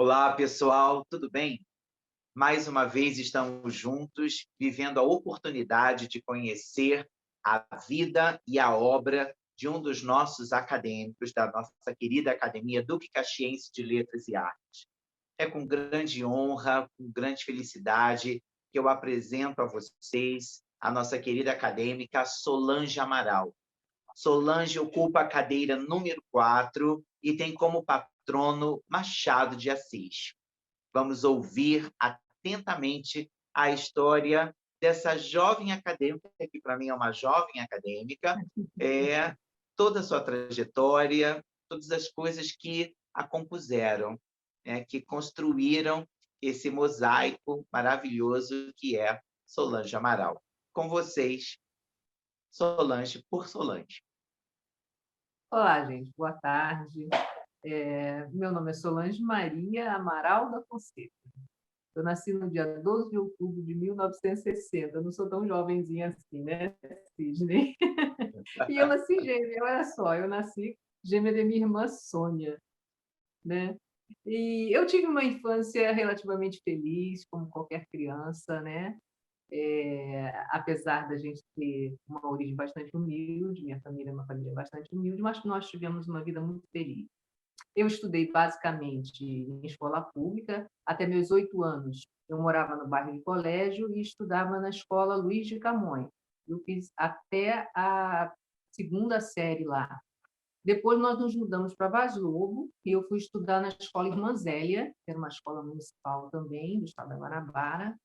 Olá, pessoal, tudo bem? Mais uma vez estamos juntos, vivendo a oportunidade de conhecer a vida e a obra de um dos nossos acadêmicos, da nossa querida Academia Duque Caxiense de Letras e Artes. É com grande honra, com grande felicidade, que eu apresento a vocês a nossa querida acadêmica Solange Amaral. Solange ocupa a cadeira número 4 e tem como patrono Machado de Assis. Vamos ouvir atentamente a história dessa jovem acadêmica, que para mim é uma jovem acadêmica, toda a sua trajetória, todas as coisas que a compuseram, que construíram esse mosaico maravilhoso que é Solange Amaral. Com vocês, Solange por Solange. Olá, gente, boa tarde. Meu nome é Solange Maria Amaral da Fonseca. Eu nasci no dia 12 de outubro de 1960. Eu não sou tão jovenzinha assim, né, Sidney? E eu nasci gêmea, olha só, eu nasci gêmea de minha irmã Sônia, né? E eu tive uma infância relativamente feliz, como qualquer criança, né? Apesar da gente ter uma origem bastante humilde, minha família é uma família bastante humilde, mas nós tivemos uma vida muito feliz. Eu estudei basicamente em escola pública até meus 8 anos. Eu morava no bairro de Colégio e estudava na escola Luiz de Camões. Eu fiz até a segunda série lá. Depois nós nos mudamos para Vaz Lobo e eu fui estudar na escola Irmã Zélia, que era uma escola municipal também, do estado da Guanabara.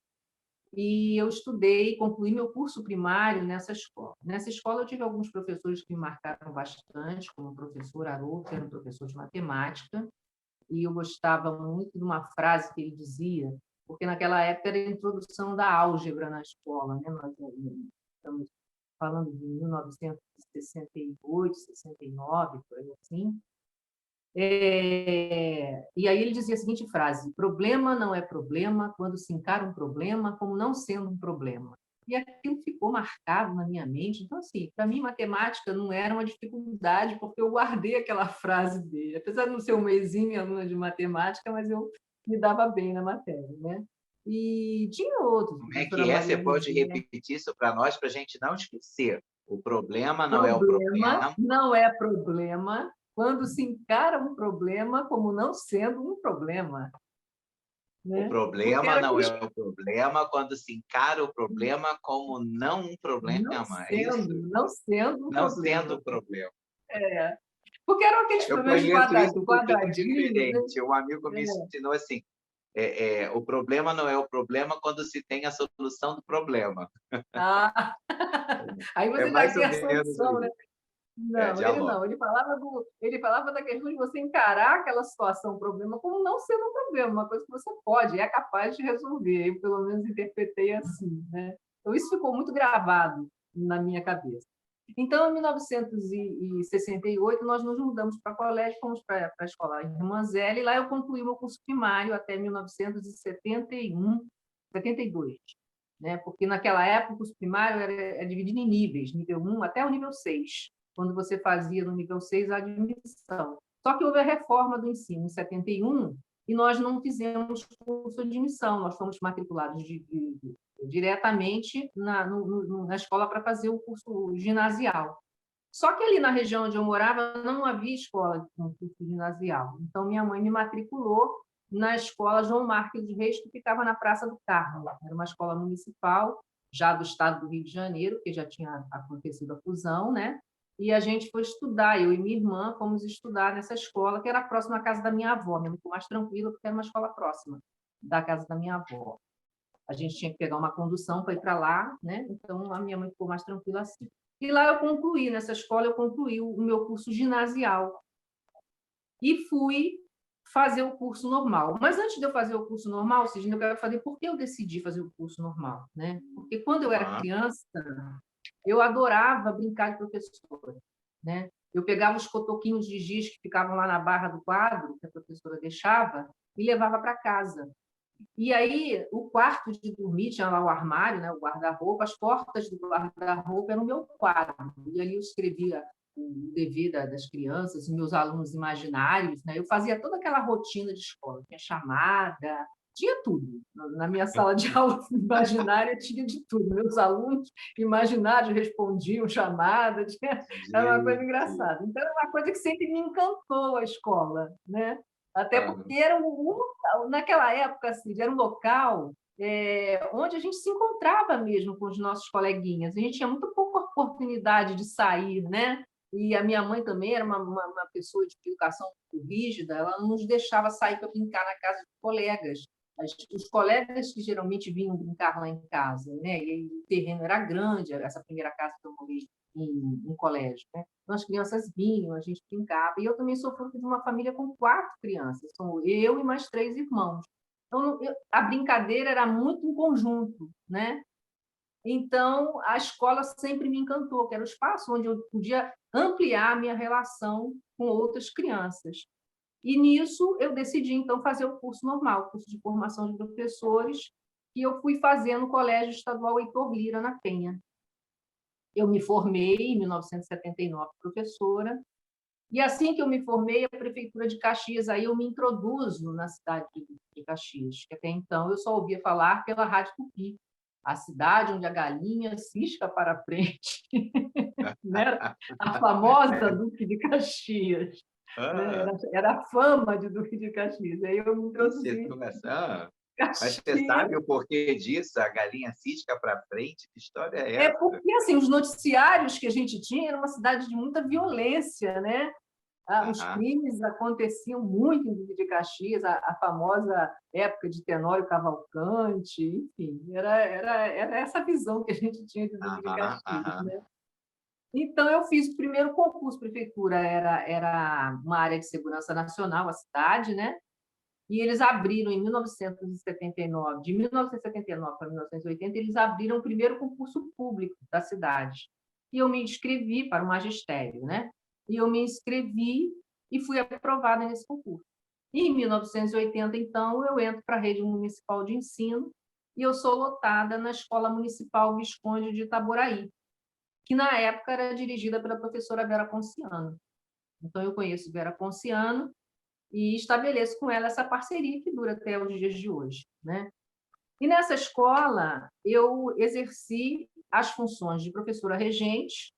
E eu estudei, concluí meu curso primário nessa escola. Nessa escola eu tive alguns professores que me marcaram bastante, como o professor Haroldo, que era um professor de matemática, e eu gostava muito de uma frase que ele dizia, porque naquela época era a introdução da álgebra na escola, né? Nós estamos falando de 1968, 69, por aí assim. E aí ele dizia a seguinte frase: problema não é problema quando se encara um problema como não sendo um problema. E aquilo ficou marcado na minha mente. Então, assim, para mim, matemática não era uma dificuldade, porque eu guardei aquela frase dele. Apesar de não ser uma exímia aluna de matemática, mas eu me dava bem na matéria, né? E tinha outros, a Como é professora que é? Maria Você pode Luzia. repetir isso para nós, para a gente não esquecer. O problema não é o Problema problema. não é problema quando se encara um problema como não sendo um problema, O né? Porque problema era não é aqueles o problema quando se encara o problema como não um problema. É isso? não sendo um Não sendo problema. o problema. É. Porque eram aqueles Eu problemas de conheço isso um pouquinho quadradinhos, né? diferente. Um amigo me ensinou assim: o problema não é o problema quando se tem a solução do problema. Ah, aí É você já mais tem ou a menos solução, né? isso. Não, ele Dialoga. não. Ele falava da questão de você encarar aquela situação, um problema, como não sendo um problema, uma coisa que você pode, é capaz de resolver. Eu, pelo menos, interpretei assim, né? Então, isso ficou muito gravado na minha cabeça. Então, em 1968, nós nos mudamos para o colégio, fomos para a escola Irmã Zélia, e lá eu concluí meu curso primário até 1971, 72, né? Porque naquela época o curso primário era dividido em níveis, nível 1 até o nível 6, quando você fazia no nível 6 a admissão. Só que houve a reforma do ensino em 71 e nós não fizemos curso de admissão, nós fomos matriculados diretamente na escola para fazer o curso ginasial. Só que ali na região onde eu morava não havia escola com curso ginasial. Então, minha mãe me matriculou na escola João Marques de Reis, que ficava na Praça do Carmo. Era uma escola municipal, já do estado do Rio de Janeiro, que já tinha acontecido a fusão, né? E a gente foi estudar, eu e minha irmã fomos estudar nessa escola, que era próxima à casa da minha avó. Minha mãe ficou mais tranquila, porque era uma escola próxima da casa da minha avó. A gente tinha que pegar uma condução para ir para lá, né? Então, a minha mãe ficou mais tranquila assim. E lá eu concluí, nessa escola eu concluí o meu curso ginasial. E fui fazer o curso normal. Mas antes de eu fazer o curso normal, Sidney, eu quero fazer por que eu decidi fazer o curso normal, né? Porque quando eu era Ah, criança, eu adorava brincar de professora, né? Eu pegava os cotoquinhos de giz que ficavam lá na barra do quadro, que a professora deixava, e levava para casa. E aí, o quarto de dormir, tinha lá o armário, né, o guarda-roupa, as portas do guarda-roupa eram o meu quadro. E ali eu escrevia o dever das crianças, os meus alunos imaginários, né? Eu fazia toda aquela rotina de escola, tinha chamada, tinha tudo. Na minha sala de aula imaginária tinha de tudo. Meus alunos imaginários respondiam chamada, era uma coisa Gente. engraçada. Então, era uma coisa que sempre me encantou a escola, né? Até Aham. porque era naquela época, assim, era um local onde a gente se encontrava mesmo com os nossos coleguinhas. A gente tinha muito pouca oportunidade de sair, né? E a minha mãe também era uma pessoa de educação muito rígida, ela não nos deixava sair para brincar na casa de colegas. Os colegas que geralmente vinham brincar lá em casa, né? E o terreno era grande, essa primeira casa que eu morei em colégio, né? Então, as crianças vinham, a gente brincava. E eu também sou fruto de uma família com 4 crianças, sou eu e mais 3 irmãos. Então, a brincadeira era muito em conjunto, né? Então, a escola sempre me encantou, que era o espaço onde eu podia ampliar a minha relação com outras crianças. E nisso eu decidi, então, fazer o curso normal, o curso de formação de professores, que eu fui fazer no Colégio Estadual Heitor Lira, na Penha. Eu me formei em 1979 professora, e assim que eu me formei, a Prefeitura de Caxias, aí eu me introduzo na cidade de Caxias, que até então eu só ouvia falar pela Rádio Tupi, a cidade onde a galinha cisca para frente, né? A famosa Duque de Caxias, né? Ah, Era a fama de Duque de Caxias. Aí eu me ixi, introduzi mas você Caxias. sabe o porquê disso? A galinha cisca para frente? Que história é É essa? porque assim, os noticiários que a gente tinha era uma cidade de muita violência, né? Os Aham, crimes aconteciam muito em Duque de Caxias, a famosa época de Tenório Cavalcante, enfim, era essa visão que a gente tinha de Duque de aham, Caxias, aham. né? Então, eu fiz o primeiro concurso, prefeitura era uma área de segurança nacional, a cidade, né? E eles abriram em 1979, de 1979 para 1980, eles abriram o primeiro concurso público da cidade. E eu me inscrevi para o magistério, né? E eu me inscrevi e fui aprovada nesse concurso. E em 1980, então, eu entro para a rede municipal de ensino e eu sou lotada na Escola Municipal Visconde de Itaboraí, que na época era dirigida pela professora Vera Ponciano. Então, eu conheço Vera Ponciano e estabeleço com ela essa parceria que dura até os dias de hoje, né? E nessa escola eu exerci as funções de professora regente,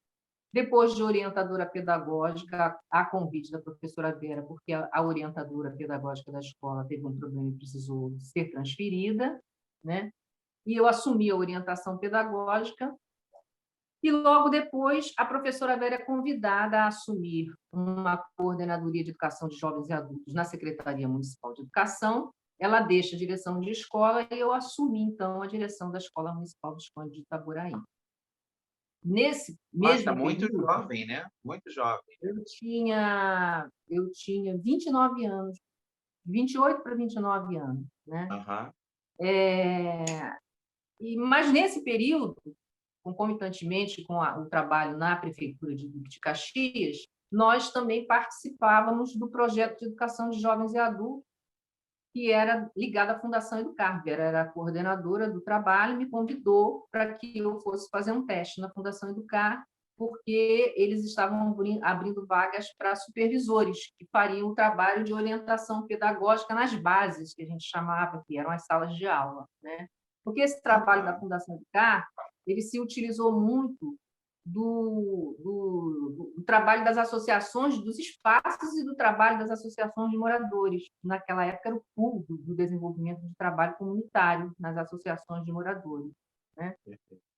depois de orientadora pedagógica, a convite da professora Vera, porque a orientadora pedagógica da escola teve um problema e precisou ser transferida, né? E eu assumi a orientação pedagógica. E logo depois, a professora Vera é convidada a assumir uma coordenadoria de educação de jovens e adultos na Secretaria Municipal de Educação. Ela deixa a direção de escola e eu assumi, então, a direção da Escola Municipal Visconde de Itaboraí. Nesse Nossa, mesmo muito período, jovem, né? Muito jovem. eu tinha 29 anos, 28 para 29 anos, né? Aham. Mas nesse período, concomitantemente com o trabalho na Prefeitura de Duque de Caxias, nós também participávamos do projeto de educação de jovens e adultos, que era ligado à Fundação Educar. Vera era a coordenadora do trabalho, me convidou para que eu fosse fazer um teste na Fundação Educar, porque eles estavam abrindo vagas para supervisores, que fariam o trabalho de orientação pedagógica nas bases, que a gente chamava, que eram as salas de aula, né? Porque esse trabalho da Aham. Fundação Educar, ele se utilizou muito do trabalho das associações, dos espaços e do trabalho das associações de moradores. Naquela época era o PUD, do desenvolvimento de trabalho comunitário nas associações de moradores, né?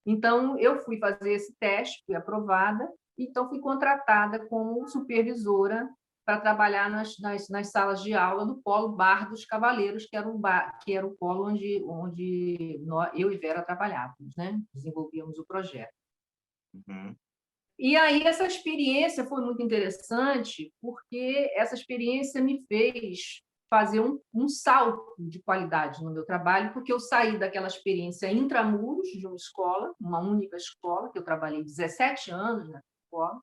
Então, eu fui fazer esse teste, fui aprovada, então fui contratada como supervisora para trabalhar nas salas de aula do Polo Bar dos Cavaleiros, que era o polo onde eu e Vera trabalhávamos, né? Desenvolvíamos o projeto. Uhum. E aí essa experiência foi muito interessante, porque essa experiência me fez fazer um salto de qualidade no meu trabalho, porque eu saí daquela experiência intramuros de uma escola, uma única escola, que eu trabalhei 17 anos na escola,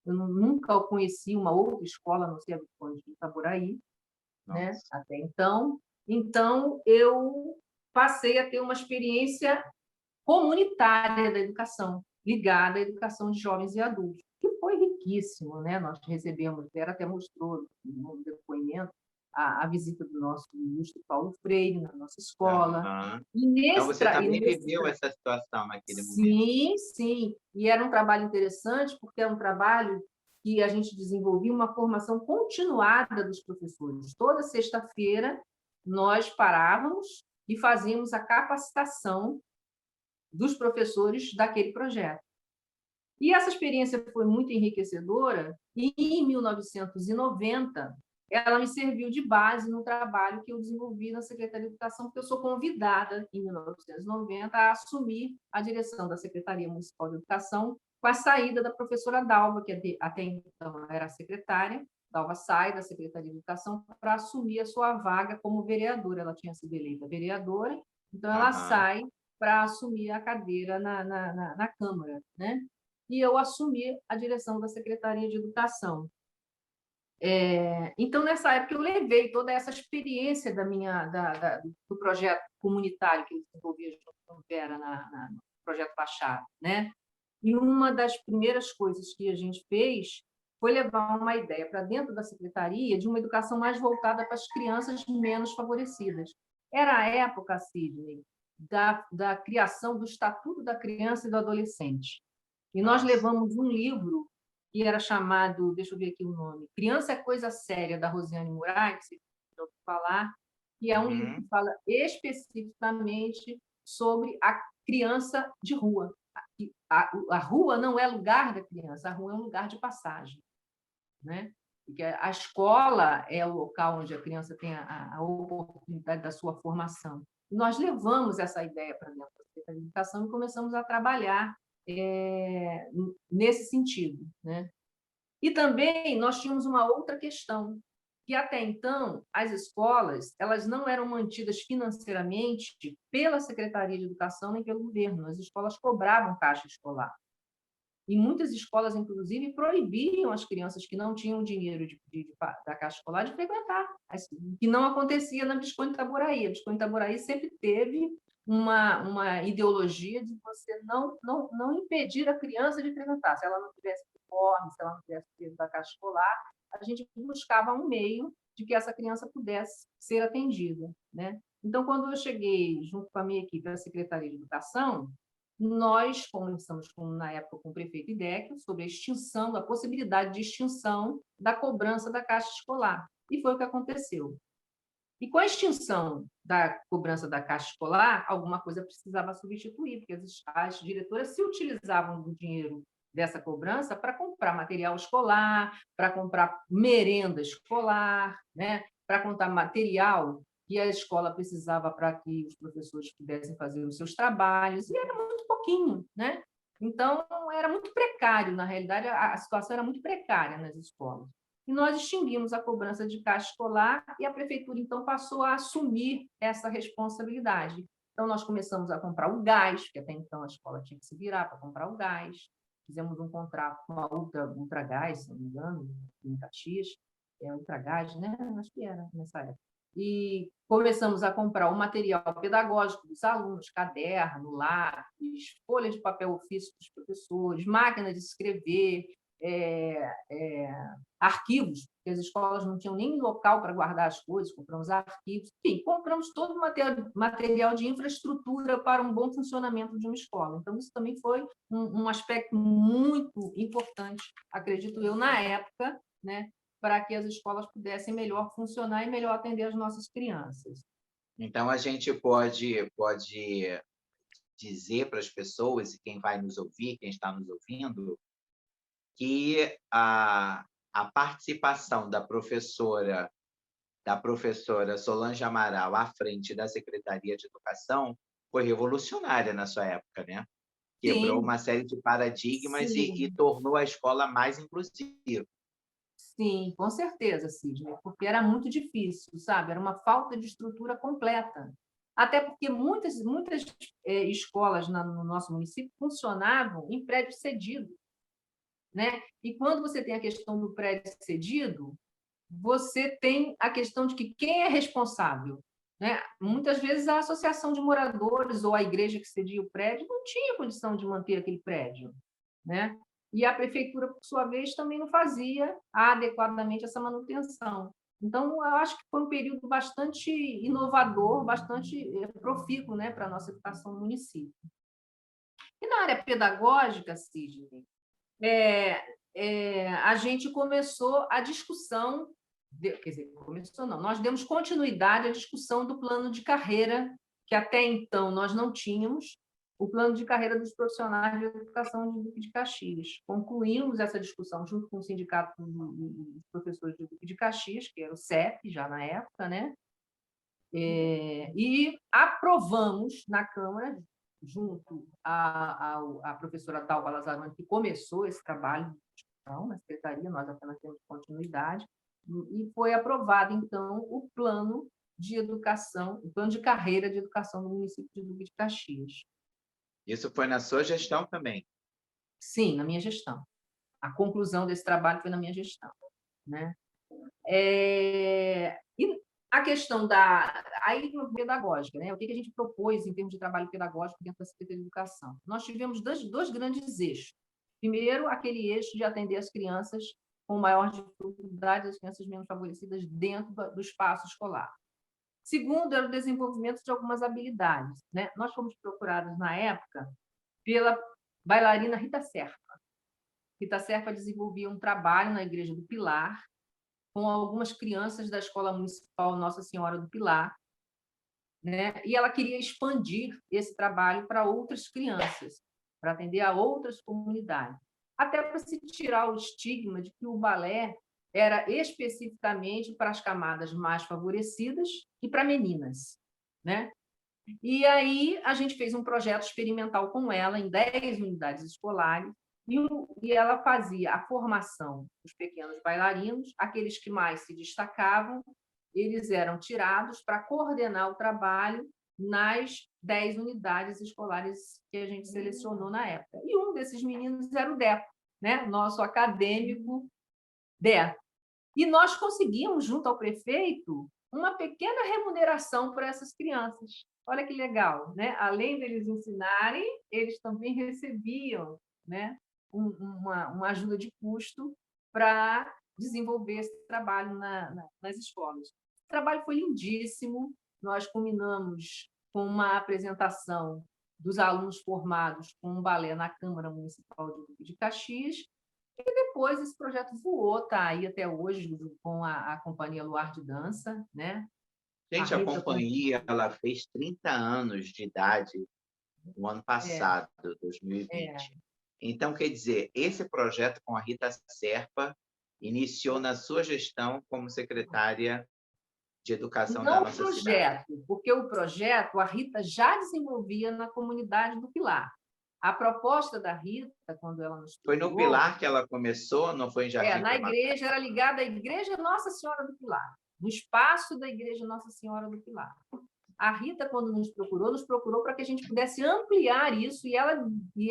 eu nunca conheci uma outra escola, a não ser a Visconde de Itaboraí, né, Nossa. até então. Então, eu passei a ter uma experiência comunitária da educação, ligada à educação de jovens e adultos, que foi riquíssimo, né? Nós recebemos, Vera até mostrou no depoimento, a visita do nosso ministro Paulo Freire na nossa escola. Aham. E Então nesse, você e também nesse viveu essa situação naquele momento. Sim, sim. E era um trabalho interessante, porque era um trabalho que a gente desenvolvia uma formação continuada dos professores. Toda sexta-feira, nós parávamos e fazíamos a capacitação dos professores daquele projeto. E essa experiência foi muito enriquecedora, e em 1990, ela me serviu de base no trabalho que eu desenvolvi na Secretaria de Educação, porque eu sou convidada, em 1990, a assumir a direção da Secretaria Municipal de Educação, com a saída da professora Dalva, que até então era a secretária. Dalva sai da Secretaria de Educação para assumir a sua vaga como vereadora. Ela tinha sido eleita vereadora, então ela Aham. sai para assumir a cadeira na Câmara, né? E eu assumi a direção da Secretaria de Educação. Então, nessa época, eu levei toda essa experiência do projeto comunitário que eu desenvolvia junto com Vera no projeto Baixada, né? E uma das primeiras coisas que a gente fez foi levar uma ideia para dentro da secretaria de uma educação mais voltada para as crianças menos favorecidas. Era a época, Sidney, da criação do Estatuto da Criança e do Adolescente. E nós Nossa. levamos um livro que era chamado, deixa eu ver aqui o nome, Criança é Coisa Séria, da Rosiane Moraes, que você ouviu falar, que é um livro Uhum. que fala especificamente sobre a criança de rua. A rua não é lugar da criança, a rua é um lugar de passagem, né? Porque a escola é o local onde a criança tem a oportunidade da sua formação. E nós levamos essa ideia para dentro da Secretaria de Educação e começamos a trabalhar nesse sentido, né? E também nós tínhamos uma outra questão, que até então as escolas elas não eram mantidas financeiramente pela Secretaria de Educação nem pelo governo. As escolas cobravam caixa escolar. E muitas escolas, inclusive, proibiam as crianças que não tinham dinheiro da Caixa Escolar de frequentar, que não acontecia na Visconde Itaboraí. A Visconde Itaboraí sempre teve uma ideologia de você não impedir a criança de frequentar. Se ela não tivesse uniforme, se ela não tivesse dinheiro da Caixa Escolar, a gente buscava um meio de que essa criança pudesse ser atendida, né? Então, quando eu cheguei, junto com a minha equipe, à Secretaria de Educação, nós conversamos, na época, com o prefeito Idéquio sobre a possibilidade de extinção da cobrança da Caixa Escolar. E foi o que aconteceu. E com a extinção da cobrança da Caixa Escolar, alguma coisa precisava substituir, porque as diretoras se utilizavam do dinheiro dessa cobrança para comprar material escolar, para comprar merenda escolar, né? Para comprar material que a escola precisava para que os professores pudessem fazer os seus trabalhos, e era muito pouquinho, né? Então, era muito precário, na realidade, a situação era muito precária nas escolas. E nós extinguimos a cobrança de caixa escolar e a prefeitura, então, passou a assumir essa responsabilidade. Então, nós começamos a comprar o gás, porque até então a escola tinha que se virar para comprar o gás. Fizemos um contrato com a Ultragás, se não me engano, em Caxias, Ultragás, né? Acho que era nessa época. E começamos a comprar o material pedagógico dos alunos, caderno, lápis, folha de papel ofício dos professores, máquina de escrever, arquivos, porque as escolas não tinham nem local para guardar as coisas, compramos arquivos, enfim, compramos todo o material de infraestrutura para um bom funcionamento de uma escola. Então, isso também foi um aspecto muito importante, acredito eu, na época, né, para que as escolas pudessem melhor funcionar e melhor atender as nossas crianças. Então a gente pode dizer para as pessoas e quem vai nos ouvir, quem está nos ouvindo, que a participação da professora Solange Amaral à frente da Secretaria de Educação foi revolucionária na sua época, né? Quebrou Sim, uma série de paradigmas e sim. tornou a escola mais inclusiva. Sim, com certeza, Sidney, porque era muito difícil, sabe? Era uma falta de estrutura completa. Até porque muitas escolas no nosso município funcionavam em prédio cedido, né? E quando você tem a questão do prédio cedido, você tem a questão de que quem é responsável, né? Muitas vezes a associação de moradores ou a igreja que cedia o prédio não tinha condição de manter aquele prédio, né? e a prefeitura, por sua vez, também não fazia adequadamente essa manutenção. Então, eu acho que foi um período bastante inovador, bastante profícuo, né, para a nossa educação no município. E na área pedagógica, Sidney, a gente começou a discussão, quer dizer, começou não, nós demos continuidade à discussão do plano de carreira, que até então nós não tínhamos, o plano de carreira dos profissionais de educação de Duque de Caxias. Concluímos essa discussão junto com o Sindicato dos Professores de Duque de Caxias, que era o CEP, já na época, né? E aprovamos na Câmara, junto à professora Dalva Lazarone, que começou esse trabalho de discussão na Secretaria, nós apenas temos continuidade, e foi aprovado, então, o plano de educação, o plano de carreira de educação do município de Duque de Caxias. Isso foi na sua gestão também? Sim, na minha gestão. A conclusão desse trabalho foi na minha gestão, né? E a questão da pedagógica, né? O que a gente propôs em termos de trabalho pedagógico dentro da Secretaria de Educação? Nós tivemos dois grandes eixos. Primeiro, aquele eixo de atender as crianças com maior dificuldade, as crianças menos favorecidas dentro do espaço escolar. Segundo, era o desenvolvimento de algumas habilidades, né? Nós fomos procurados, na época, pela bailarina Rita Serpa. Rita Serpa desenvolvia um trabalho na Igreja do Pilar, com algumas crianças da Escola Municipal Nossa Senhora do Pilar, né? E ela queria expandir esse trabalho para outras crianças, para atender a outras comunidades, até para se tirar o estigma de que o balé era especificamente para as camadas mais favorecidas e para meninas, né? E aí a gente fez um projeto experimental com ela em 10 unidades escolares, e ela fazia a formação dos pequenos bailarinos, aqueles que mais se destacavam, eles eram tirados para coordenar o trabalho nas 10 unidades escolares que a gente selecionou na época. E um desses meninos era o Deco, né? Nosso acadêmico Deco. E nós conseguimos, junto ao prefeito, uma pequena remuneração para essas crianças. Olha que legal, né? Além deles ensinarem, eles também recebiam, né, uma ajuda de custo para desenvolver esse trabalho nas escolas. O trabalho foi lindíssimo. Nós culminamos com uma apresentação dos alunos formados com um balé na Câmara Municipal de Duque de Caxias. E depois esse projeto voou, está aí até hoje com a Companhia Luar de Dança, né? Gente, a companhia ela fez 30 anos de idade no ano passado, 2020. Então, quer dizer, esse projeto com a Rita Serpa iniciou na sua gestão como secretária de Educação da nossa cidade. Não o projeto, porque o projeto a Rita já desenvolvia na comunidade do Pilar. A proposta da Rita, quando ela nos procurou... Foi no Pilar que ela começou, não foi em Jardim? Na igreja, era ligada à Igreja Nossa Senhora do Pilar, no espaço da Igreja Nossa Senhora do Pilar. A Rita, quando nos procurou para que a gente pudesse ampliar isso e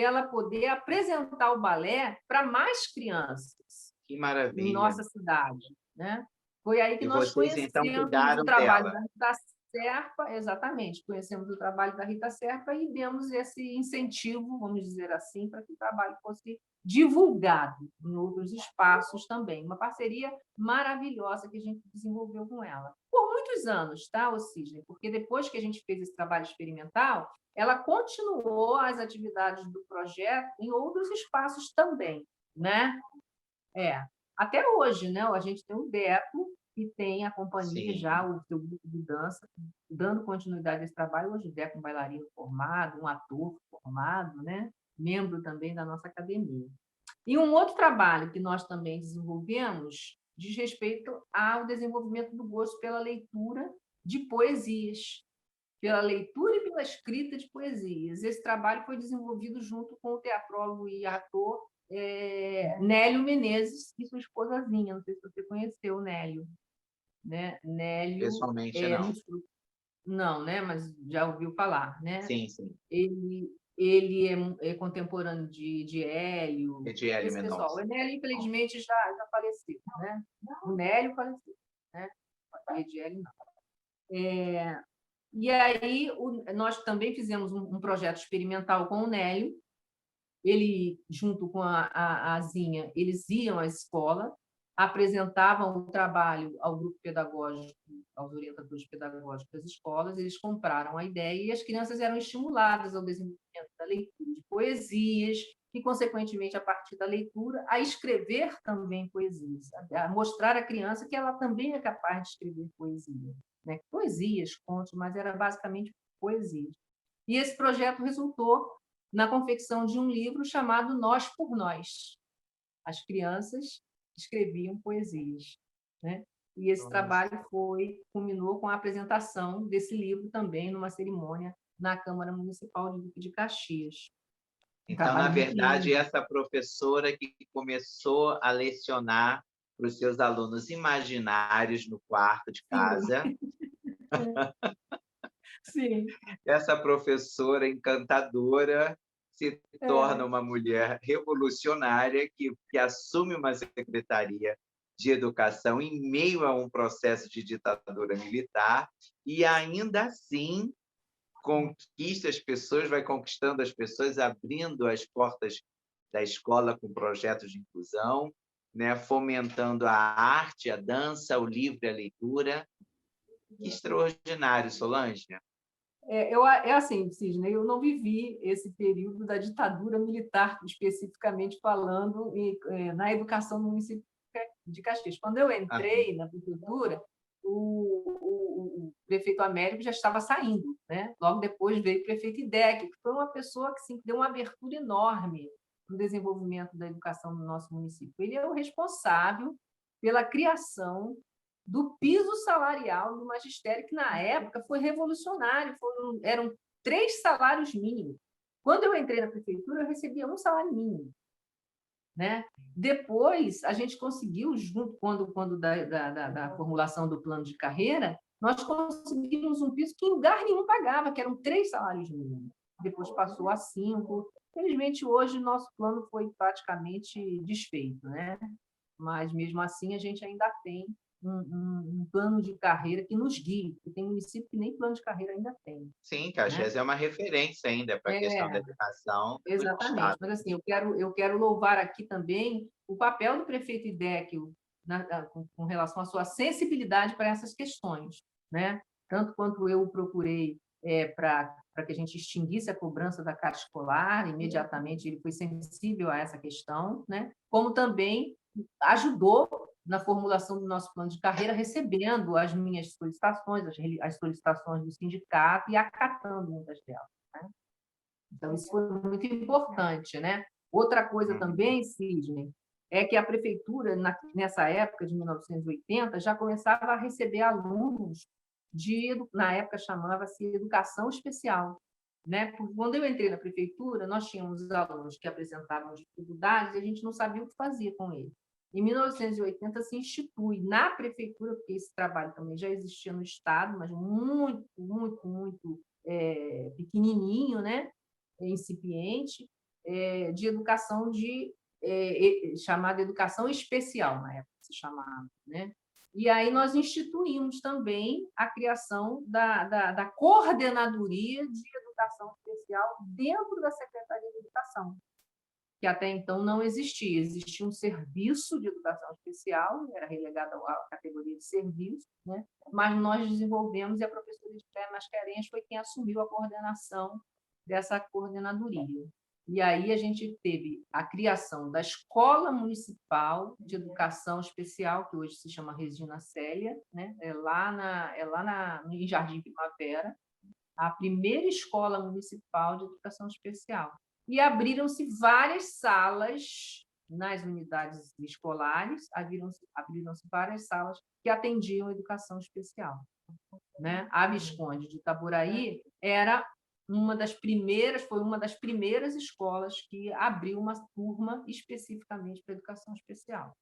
ela poder apresentar o balé para mais crianças. Que maravilha! Em nossa cidade, né? Foi aí que nós conhecemos então, o trabalho da Rita Serpa, exatamente, conhecemos o trabalho da Rita Serpa e demos esse incentivo, vamos dizer assim, para que o trabalho fosse divulgado em outros espaços também. Uma parceria maravilhosa que a gente desenvolveu com ela. Por muitos anos, tá, Sidney? Porque depois que a gente fez esse trabalho experimental, ela continuou as atividades do projeto em outros espaços também, né? Até hoje, né? A gente tem o Deco e tem a companhia. Sim. Já o seu grupo de dança, dando continuidade a esse trabalho. Hoje o Deco é um bailarino formado, um ator formado, né? Membro também da nossa academia. E um outro trabalho que nós também desenvolvemos diz respeito ao desenvolvimento do gosto pela leitura de poesias, pela leitura e pela escrita de poesias. Esse trabalho foi desenvolvido junto com o teatrólogo e ator Nélio Menezes e sua esposa Zinha. Não sei se você conheceu o Nélio. Né? Nélio, pessoalmente, não. Não, né? Mas já ouviu falar, né? Sim, sim. Ele é contemporâneo de Hélio. De Hélio esse Mendonça. pessoal. O Nélio, infelizmente, já faleceu, né? O Nélio faleceu, né? De Hélio, não. E aí, nós também fizemos um projeto experimental com o Nélio, ele, junto com a Zinha, eles iam à escola, apresentavam o trabalho ao grupo pedagógico, aos orientadores pedagógicos das escolas, eles compraram a ideia e as crianças eram estimuladas ao desenvolvimento da leitura de poesias e, consequentemente, a partir da leitura, a escrever também poesias, a mostrar à criança que ela também é capaz de escrever poesia, né? Poesias, contos, mas era basicamente poesias. E esse projeto resultou na confecção de um livro chamado Nós por Nós. As crianças escreviam poesias, né? E esse Nossa. trabalho culminou com a apresentação desse livro também numa cerimônia na Câmara Municipal de Duque de Caxias. Um Então, na trabalho muito verdade, lindo. essa professora que começou a lecionar para os seus alunos imaginários no quarto de Sim, casa, sim. essa professora encantadora se torna É, uma mulher revolucionária que assume uma secretaria de educação em meio a um processo de ditadura militar e ainda assim conquista as pessoas, vai conquistando as pessoas, abrindo as portas da escola com projetos de inclusão, né, fomentando a arte, a dança, o livro e a leitura. Que extraordinário, Solange. é assim, Sidney, eu não vivi esse período da ditadura militar, especificamente falando na educação no município de Caxias. Quando eu Aham. entrei na prefeitura, o prefeito Américo já estava saindo, né? Logo depois veio o prefeito Idec, que foi uma pessoa que sim, deu uma abertura enorme para o desenvolvimento da educação no nosso município. Ele é o responsável pela criação do piso salarial do magistério, que na época foi revolucionário, eram 3 salários mínimos. Quando eu entrei na prefeitura, eu recebia um salário mínimo, né? Depois, a gente conseguiu, junto quando da formulação do plano de carreira, nós conseguimos um piso que em lugar nenhum pagava, que eram 3 salários mínimos. Depois passou a 5. Felizmente, hoje, o nosso plano foi praticamente desfeito, né? Mas, mesmo assim, a gente ainda tem um plano de carreira que nos guie, porque tem município que nem plano de carreira ainda tem, Sim, né? Caxias é uma referência ainda para a questão da É, educação do exatamente. Estado. Mas, assim, eu quero louvar aqui também o papel do prefeito Idéquio com relação à sua sensibilidade para essas questões, né? Tanto quanto eu o procurei para que a gente extinguisse a cobrança da carga escolar, imediatamente ele foi sensível a essa questão, né? Como também ajudou na formulação do nosso plano de carreira, recebendo as minhas solicitações, as solicitações do sindicato e acatando muitas delas, né? Então, isso foi muito importante, né? Outra coisa Uhum. também, Sidney, é que a prefeitura, nessa época de 1980, já começava a receber alunos na época chamava-se educação especial, né? Porque quando eu entrei na prefeitura, nós tínhamos alunos que apresentavam dificuldades e a gente não sabia o que fazer com eles. Em 1980 se institui na prefeitura, porque esse trabalho também já existia no estado, mas muito, muito, muito pequenininho, né? Incipiente, de educação chamada educação especial, na época se chamava, né? E aí nós instituímos também a criação da coordenadoria de educação especial dentro da Secretaria de Educação, que até então não existia. Existia um serviço de educação especial, era relegado à categoria de serviço, né? Mas nós desenvolvemos, e a professora Esther Mascarenhas foi quem assumiu a coordenação dessa coordenadoria. E aí a gente teve a criação da Escola Municipal de Educação Especial, que hoje se chama Regina Célia, né? Em Jardim Primavera, a primeira escola municipal de educação especial. E abriram-se várias salas nas unidades escolares, abriram-se várias salas que atendiam a educação especial, né? A Visconde de Itaboraí foi uma das primeiras escolas que abriu uma turma especificamente para educação especial,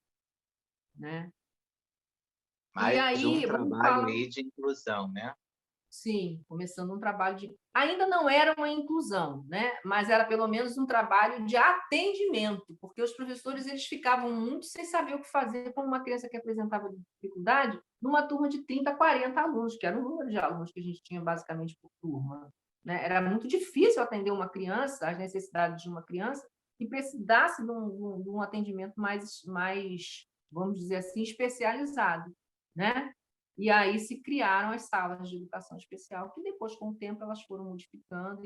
né? E Mais um aí, vamos trabalho falar. aí de inclusão, né? Sim, começando um trabalho de. Ainda não era uma inclusão, né? Mas era pelo menos um trabalho de atendimento, porque os professores eles ficavam muito sem saber o que fazer com uma criança que apresentava dificuldade numa turma de 30, 40 alunos, que era o número de alunos que a gente tinha basicamente por turma, né? Era muito difícil atender uma criança, as necessidades de uma criança, que precisasse de um atendimento mais, vamos dizer assim, especializado, né? E aí se criaram as salas de educação especial, que depois, com o tempo, elas foram modificando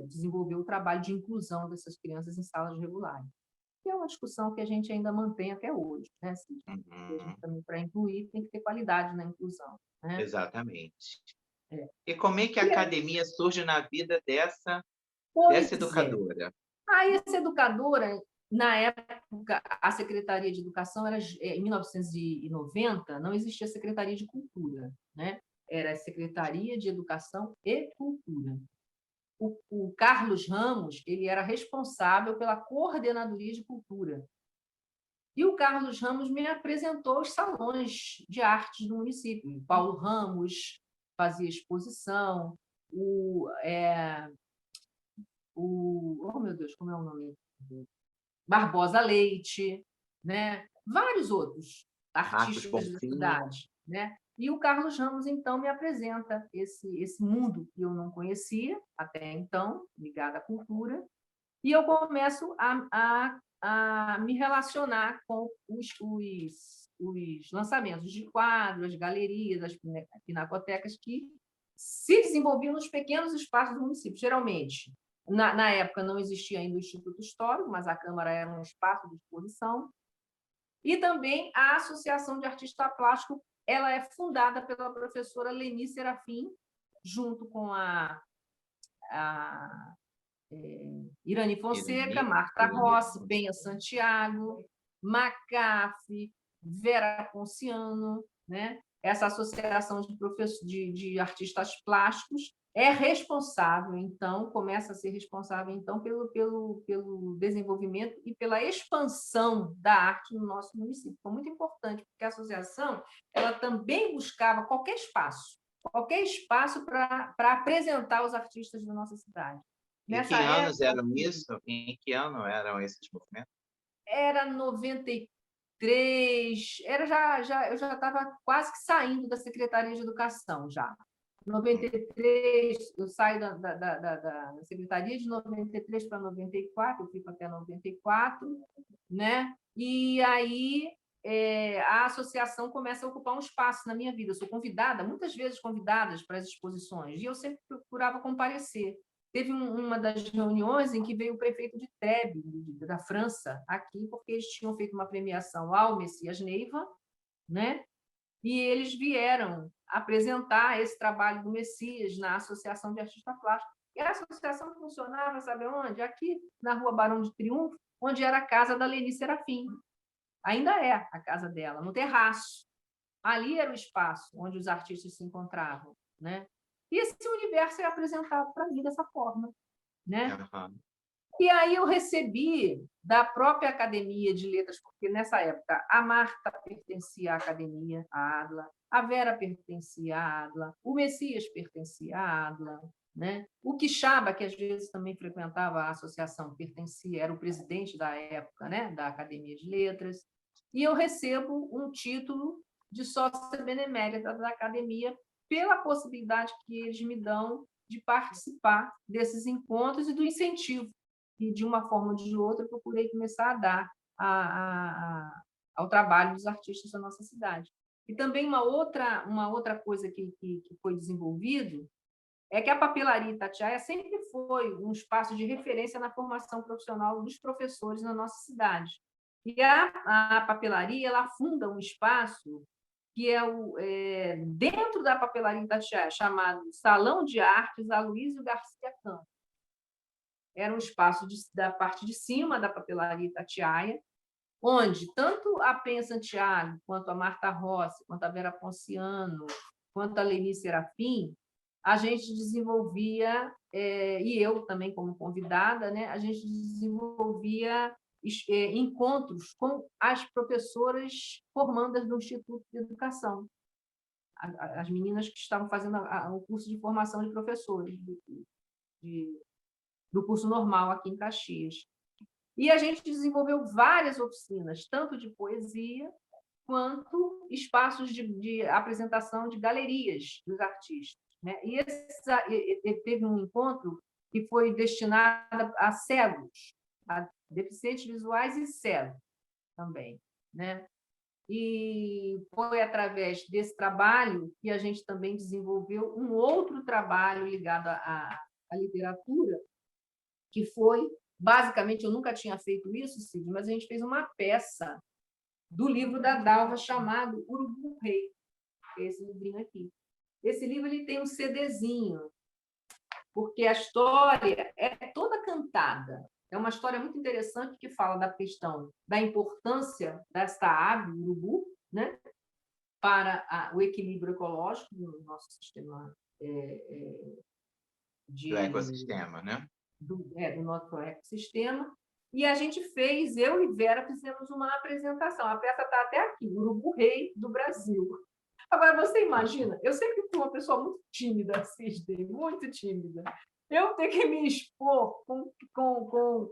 desenvolveu o trabalho de inclusão dessas crianças em salas regulares. Que é uma discussão que a gente ainda mantém até hoje, né? Assim, a gente Uhum, também, para incluir, tem que ter qualidade na inclusão, né? exatamente. É. E como é que a E aí, academia surge na vida dessa pois é. educadora? Aí essa educadora, na época, a Secretaria de Educação era em 1990, não existia Secretaria de Cultura, né? Era a Secretaria de Educação e Cultura. O Carlos Ramos, ele era responsável pela coordenadoria de cultura. E o Carlos Ramos me apresentou os salões de artes do município. O Paulo Ramos fazia exposição, oh meu Deus, como é o nome? Barbosa Leite, né? Vários outros Marcos artistas da Bonfim. cidade, né? E o Carlos Ramos, então, me apresenta esse mundo que eu não conhecia até então, ligado à cultura, e eu começo a me relacionar com os lançamentos de quadros, as galerias, as pinacotecas que se desenvolviam nos pequenos espaços do município. Geralmente, na época, não existia ainda o Instituto Histórico, mas a Câmara era um espaço de exposição. E também a Associação de Artista Plástico, ela é fundada pela professora Leni Serafim, junto com a Irani Fonseca, Irani, Marta Irani Rossi, Penha Fonseca. Santiago, Macafe, Vera Ponciano, né? Essa associação de artistas plásticos é responsável, então, começa a ser responsável, então, pelo desenvolvimento e pela expansão da arte no nosso município. Foi muito importante, porque a associação ela também buscava qualquer espaço para apresentar os artistas da nossa cidade. Em que Nessa anos época, eram isso? Em que ano eram esses movimentos? era 93, eu já estava quase que saindo da Secretaria de Educação já. Hum. 93, eu saio da Secretaria de 93 para 94, eu fico até 94, né? E aí a associação começa a ocupar um espaço na minha vida. Eu sou convidada, muitas vezes convidadas para as exposições, e eu sempre procurava comparecer. Teve uma das reuniões em que veio o prefeito de Trèbes, da França, aqui, porque eles tinham feito uma premiação ao Messias Neiva, né? E eles vieram apresentar esse trabalho do Messias na Associação de Artistas Plásticos. E a associação funcionava, sabe onde? Aqui, na Rua Barão de Triunfo, onde era a casa da Leni Serafim. Ainda é a casa dela, no terraço. Ali era o espaço onde os artistas se encontravam, né? E esse universo é apresentado para mim dessa forma, né? Aham. E aí eu recebi da própria Academia de Letras, porque nessa época a Marta pertencia à Academia, à ADLA, a Vera pertencia à ADLA, o Messias pertencia à ADLA, né? O Quixaba, que às vezes também frequentava a associação, pertencia, era o presidente da época, né? Da Academia de Letras. E eu recebo um título de sócia benemérita da Academia pela possibilidade que eles me dão de participar desses encontros e do incentivo que, de uma forma ou de outra, eu procurei começar a dar ao trabalho dos artistas da nossa cidade. E também uma outra coisa que foi desenvolvido é que a Papelaria Itatiaia sempre foi um espaço de referência na formação profissional dos professores na nossa cidade. E a papelaria ela funda um espaço que é dentro da Papelaria Itatiaia, chamado Salão de Artes Aloysio Garcia Campos. Era um espaço da parte de cima da Papelaria Itatiaia, onde tanto a Penha Santiago, quanto a Marta Rossi, quanto a Vera Ponciano, quanto a Leni Serafim, a gente desenvolvia, e eu também como convidada, né, a gente desenvolvia encontros com as professoras formandas do Instituto de Educação, as meninas que estavam fazendo o curso de formação de professores do curso normal aqui em Caxias. E a gente desenvolveu várias oficinas, tanto de poesia, quanto espaços de apresentação de galerias dos artistas, né? E teve um encontro que foi destinada a cegos, a deficientes visuais e cegos também, né? E foi através desse trabalho que a gente também desenvolveu um outro trabalho ligado à literatura, que foi, basicamente, eu nunca tinha feito isso, Cid, mas a gente fez uma peça do livro da Dalva chamado Urubu Rei, esse livrinho aqui. Esse livro ele tem um CDzinho, porque a história é toda cantada. É uma história muito interessante que fala da questão da importância desta ave, o urubu, né, para o equilíbrio ecológico do nosso sistema Do ecossistema, né? do nosso ecossistema. E a gente fez, eu e Vera fizemos uma apresentação. A peça está até aqui, o Urubu Rei do Brasil. Agora, você imagina, eu sempre fui uma pessoa muito tímida, Cisne, muito tímida. Eu ter que me expor com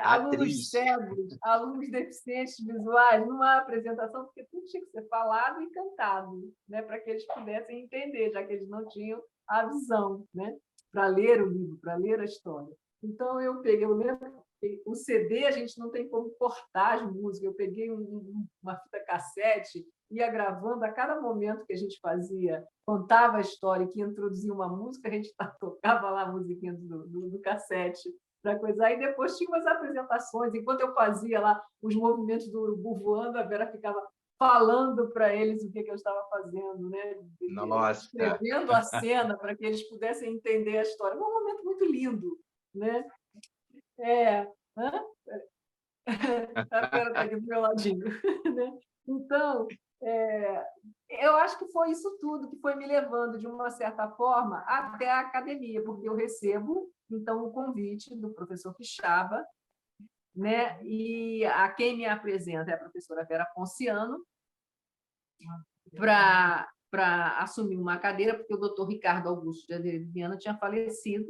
alunos cegos, alunos deficientes visuais, numa apresentação, porque tudo tinha que ser falado e cantado, né, para que eles pudessem entender, já que eles não tinham a visão, né, para ler o livro, para ler a história. Então, eu lembro que o CD a gente não tem como cortar as músicas, eu peguei uma fita cassete, ia gravando a cada momento que a gente fazia, contava a história, que introduzia uma música, a gente tocava lá a musiquinha do cassete para coisar, e depois tinha umas apresentações. Enquanto eu fazia lá os movimentos do urubu voando, a Vera ficava falando para eles o que eu estava fazendo, né? Nossa. Escrevendo a cena para que eles pudessem entender a história. Um momento muito lindo, né? A Vera está aqui do meu ladinho. Né? Então, eu acho que foi isso tudo que foi me levando, de uma certa forma, até a academia, porque eu recebo, então, o convite do professor Quixaba, né? E a quem me apresenta é a professora Vera Ponciano, para assumir uma cadeira, porque o doutor Ricardo Augusto de Azevedo Viana tinha falecido,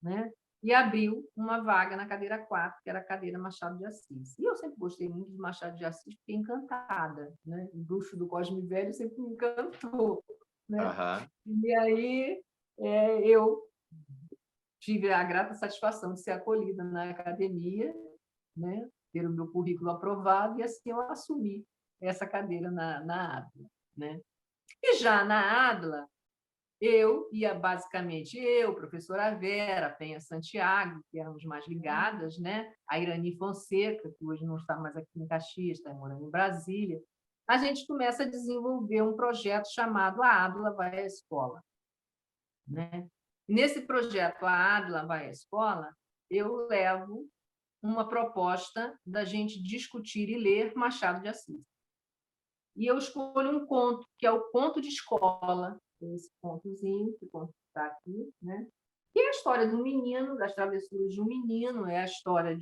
né? E abriu uma vaga na cadeira 4, que era a cadeira Machado de Assis. E eu sempre gostei muito de Machado de Assis, fiquei encantada, né? O bruxo do Cosme Velho sempre me encantou, né? E aí eu tive a grata satisfação de ser acolhida na academia, né? Ter o meu currículo aprovado, e assim eu assumi essa cadeira na ADLA, né? E já na ADLA, basicamente professora Vera, Penha Santiago, que éramos mais ligadas, né? A Irani Fonseca, que hoje não está mais aqui em Caxias, está morando em Brasília. A gente começa a desenvolver um projeto chamado A Adla Vai à Escola, né? Nesse projeto A Adla Vai à Escola, eu levo uma proposta da gente discutir e ler Machado de Assis. E eu escolho um conto, que é o conto de escola, esse contozinho, que está aqui, né? E é a história de um menino, das travessuras de um menino, é a história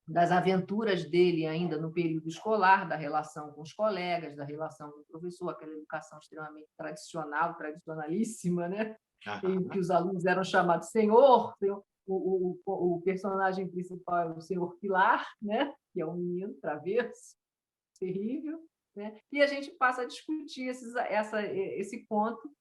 das aventuras dele ainda no período escolar, da relação com os colegas, da relação com o professor, aquela educação extremamente tradicionalíssima, né? Em que os alunos eram chamados senhor, o personagem principal é o senhor Pilar, né? Que é um menino travesso, terrível. Né? E a gente passa a discutir esse conto.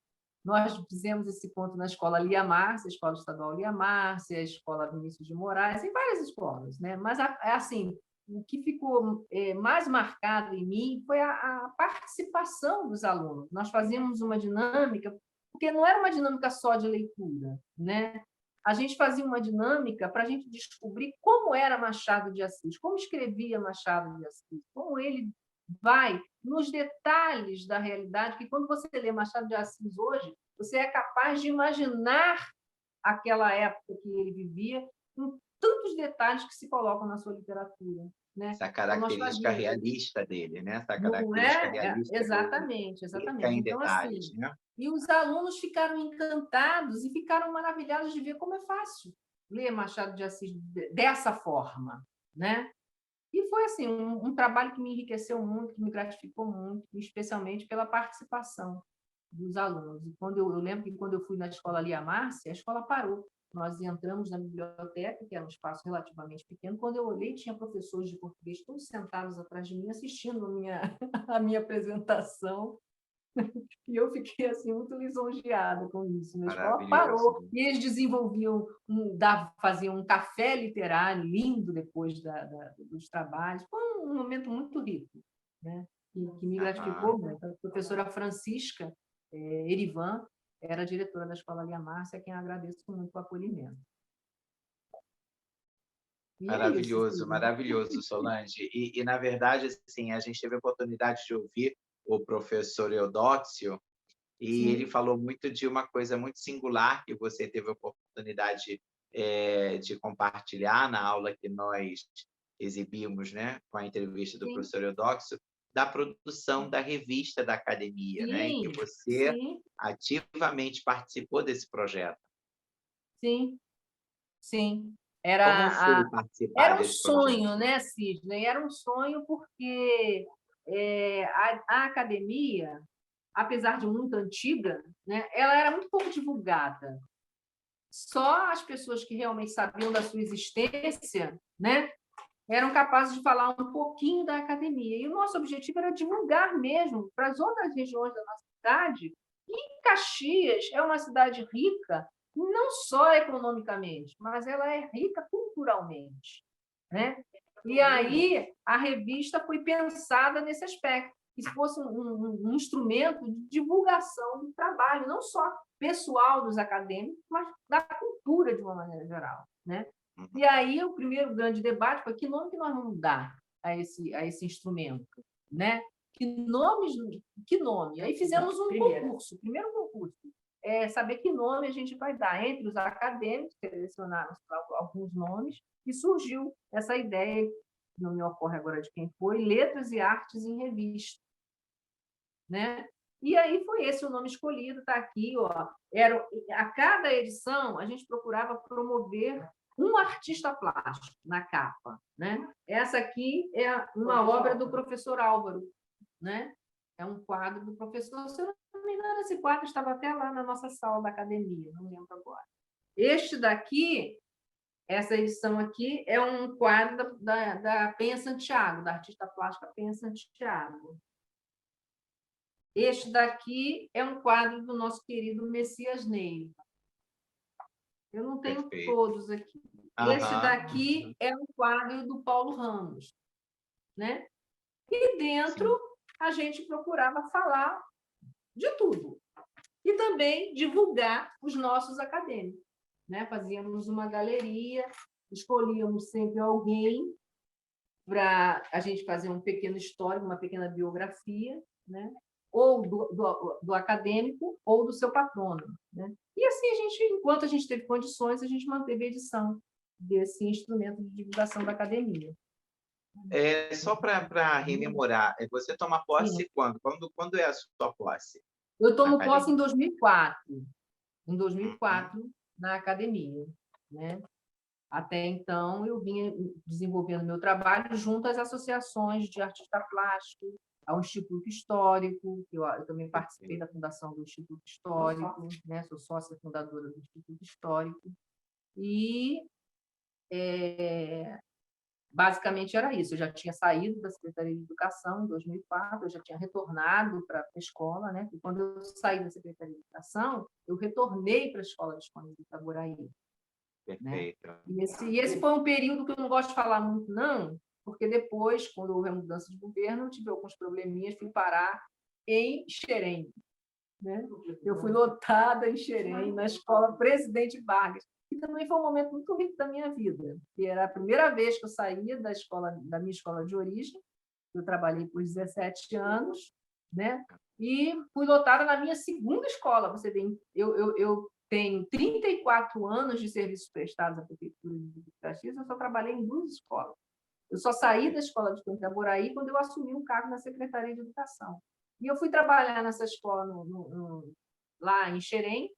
Nós fizemos esse conto na escola Lia Márcia, a escola estadual Lia Márcia, a escola Vinícius de Moraes, em várias escolas. Né? Mas, assim, o que ficou mais marcado em mim foi a participação dos alunos. Nós fazíamos uma dinâmica, porque não era uma dinâmica só de leitura, né? A gente fazia uma dinâmica para a gente descobrir como era Machado de Assis, como escrevia Machado de Assis, como ele vai nos detalhes da realidade, que quando você lê Machado de Assis hoje, você é capaz de imaginar aquela época que ele vivia, com tantos detalhes que se colocam na sua literatura. Né? Essa característica realista dele, né? Essa característica realista. Exatamente. Em então, detalhes, assim, né? E os alunos ficaram encantados e ficaram maravilhados de ver como é fácil ler Machado de Assis dessa forma, né? E foi assim um trabalho que me enriqueceu muito, que me gratificou muito, especialmente pela participação dos alunos. E eu lembro que quando eu fui na escola Lia Márcia, a escola parou. Nós entramos na biblioteca, que era um espaço relativamente pequeno. Quando eu olhei, tinha professores de português todos sentados atrás de mim, assistindo a minha apresentação. E eu fiquei assim muito lisonjeada com isso. A escola Maravilhoso. parou e eles desenvolviam, faziam um café literário lindo depois dos trabalhos. Foi um momento muito rico, né? Que me Aham. gratificou muito. A professora Francisca Erivan era a diretora da Escola Lia Márcia, a quem agradeço muito o acolhimento. E é isso, Maravilhoso, Cida. maravilhoso, Solange. Na verdade, assim, a gente teve a oportunidade de ouvir o professor Eudóxio, e ele Sim, falou muito de uma coisa muito singular que você teve a oportunidade de compartilhar na aula que nós exibimos, né, com a entrevista do sim, professor Eudóxio, da produção da revista da academia, né, em que sim, você sim, ativamente participou desse projeto. sim. Sim, Como era foi participar era um desse projeto? sonho, né, Sidney? Era um sonho porque, a academia, apesar de muito antiga, né, ela era muito pouco divulgada. Só as pessoas que realmente sabiam da sua existência, né, eram capazes de falar um pouquinho da academia. E o nosso objetivo era divulgar mesmo para as outras regiões da nossa cidade. E Caxias é uma cidade rica, não só economicamente, mas ela é rica culturalmente, né? E aí a revista foi pensada nesse aspecto, que fosse um instrumento de divulgação do trabalho, não só pessoal dos acadêmicos, mas da cultura de uma maneira geral, né? Uhum. E aí o primeiro grande debate foi que nome que nós vamos dar a esse instrumento, né? Que nome? Aí fizemos um concurso, primeiro concurso, saber que nome a gente vai dar. Entre os acadêmicos, selecionaram alguns nomes, e surgiu essa ideia, não me ocorre agora de quem foi, Letras e Artes em Revista, né? E aí foi esse o nome escolhido, está aqui, ó. A cada edição, a gente procurava promover um artista plástico na capa, né? Essa aqui é uma obra do professor Álvaro, né? É um quadro do professor, se eu não me engano, esse quadro estava até lá na nossa sala da academia, não lembro agora. Este daqui, essa edição aqui, é um quadro da Penha Santiago, da artista plástica Penha Santiago. Este daqui é um quadro do nosso querido Messias Ney. Eu não tenho Perfeito. todos aqui. Este Aham. daqui é um quadro do Paulo Ramos, né? E dentro Sim. a gente procurava falar de tudo. E também divulgar os nossos acadêmicos, né? Fazíamos uma galeria, escolhíamos sempre alguém para a gente fazer um pequeno histórico, uma pequena biografia, né? Ou do acadêmico ou do seu patrono, né? E assim, enquanto a gente teve condições, a gente manteve a edição desse instrumento de divulgação da academia. Só para rememorar, você toma Sim. posse quando? Quando é a sua posse Eu na tomo posse em academia? 2004, Uhum. na academia, né? Até então, eu vinha desenvolvendo meu trabalho junto às associações de artista plástico, ao Instituto Histórico, que eu também participei Perfeito. da fundação do Instituto Histórico, né? Sou sócia fundadora do Instituto Histórico, e basicamente era isso. Eu já tinha saído da Secretaria de Educação em 2004, eu já tinha retornado para a escola, né? E quando eu saí da Secretaria de Educação, eu retornei para a Escola de Escola de Itaboraí, né? Perfeito. E esse foi um período que eu não gosto de falar muito, não, porque depois, quando houve a mudança de governo, eu tive alguns probleminhas, fui parar em Xerém, né? Eu fui lotada em Xerém, na escola Presidente Vargas, que também foi um momento muito rico da minha vida, que era a primeira vez que eu saía da minha escola de origem, eu trabalhei por 17 anos, né? E fui lotada na minha segunda escola. Você vê, eu tenho 34 anos de serviços prestados à Prefeitura de Caxias, eu só trabalhei em duas escolas. Eu só saí da escola de Itaboraí quando eu assumi um cargo na Secretaria de Educação. E eu fui trabalhar nessa escola lá em Xerém,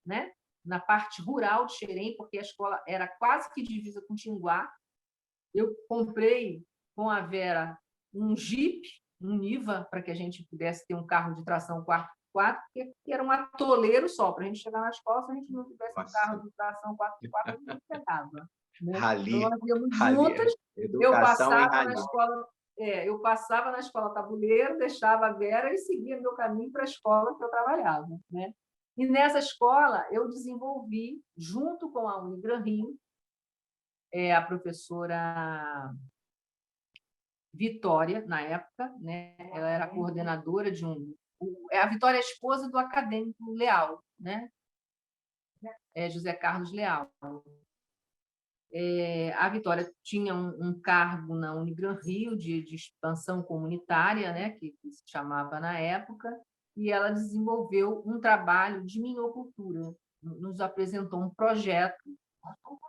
né? Na parte rural de Xerém, porque a escola era quase que divisa com Tinguá. Eu comprei com a Vera um Jeep, um Niva, para que a gente pudesse ter um carro de tração 4x4, que era um atoleiro só, para a gente chegar na escola, se a gente não tivesse um Nossa, carro de tração 4x4, a gente não chegava, né? Então, rali, nós íamos rali, juntas, eu educação em passava na rali. escola, eu passava na escola Tabuleiro, deixava a Vera e seguia meu caminho para a escola que eu trabalhava, né? E nessa escola eu desenvolvi, junto com a Unigran Rio, a professora Vitória, na época, né? Ela era coordenadora de a Vitória é a esposa do acadêmico Leal, né? José Carlos Leal. A Vitória tinha um cargo na Unigran Rio de expansão comunitária, né, que se chamava na época, e ela desenvolveu um trabalho de minhocultura, nos apresentou um projeto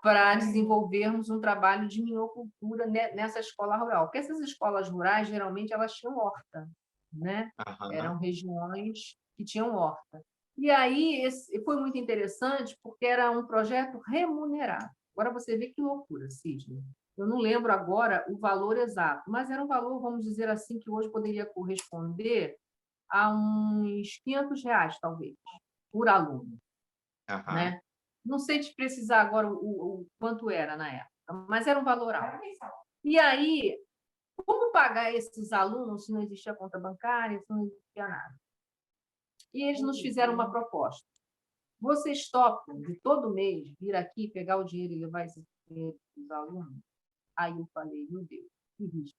para desenvolvermos um trabalho de minhocultura nessa escola rural, porque essas escolas rurais, geralmente, elas tinham horta, né? Eram regiões que tinham horta. E aí foi muito interessante, porque era um projeto remunerado. Agora você vê que loucura, Sidney. Eu não lembro agora o valor exato, mas era um valor, vamos dizer assim, que hoje poderia corresponder a uns R$ 500, talvez, por aluno, né? Não sei te precisar agora o quanto era na época, mas era um valor alto. E aí, como pagar esses alunos se não existia conta bancária, se não existia nada? E eles nos fizeram uma proposta. Vocês topam de todo mês vir aqui, pegar o dinheiro e levar esse dinheiro para os alunos? Aí eu falei, meu Deus, que risco,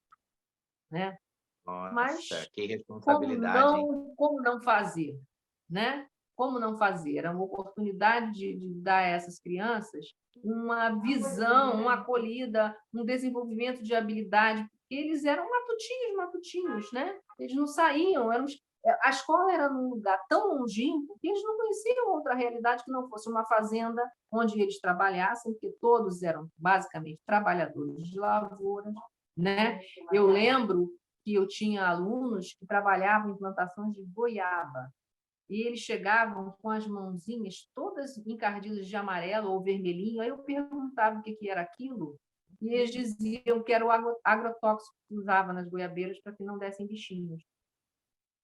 né? Nossa, mas que responsabilidade, hein? como não fazer, né? Como não fazer? Era uma oportunidade de dar a essas crianças uma visão, uma acolhida, um desenvolvimento de habilidade, porque eles eram matutinhos, né? Eles não saíam, a escola era num lugar tão longínquo que eles não conheciam outra realidade que não fosse uma fazenda onde eles trabalhassem, porque todos eram basicamente trabalhadores de lavoura, né? Eu lembro que eu tinha alunos que trabalhavam em plantações de goiaba, e eles chegavam com as mãozinhas todas encardidas de amarelo ou vermelhinho. Aí eu perguntava o que era aquilo, e eles diziam que era o agrotóxico que usava nas goiabeiras para que não dessem bichinhos.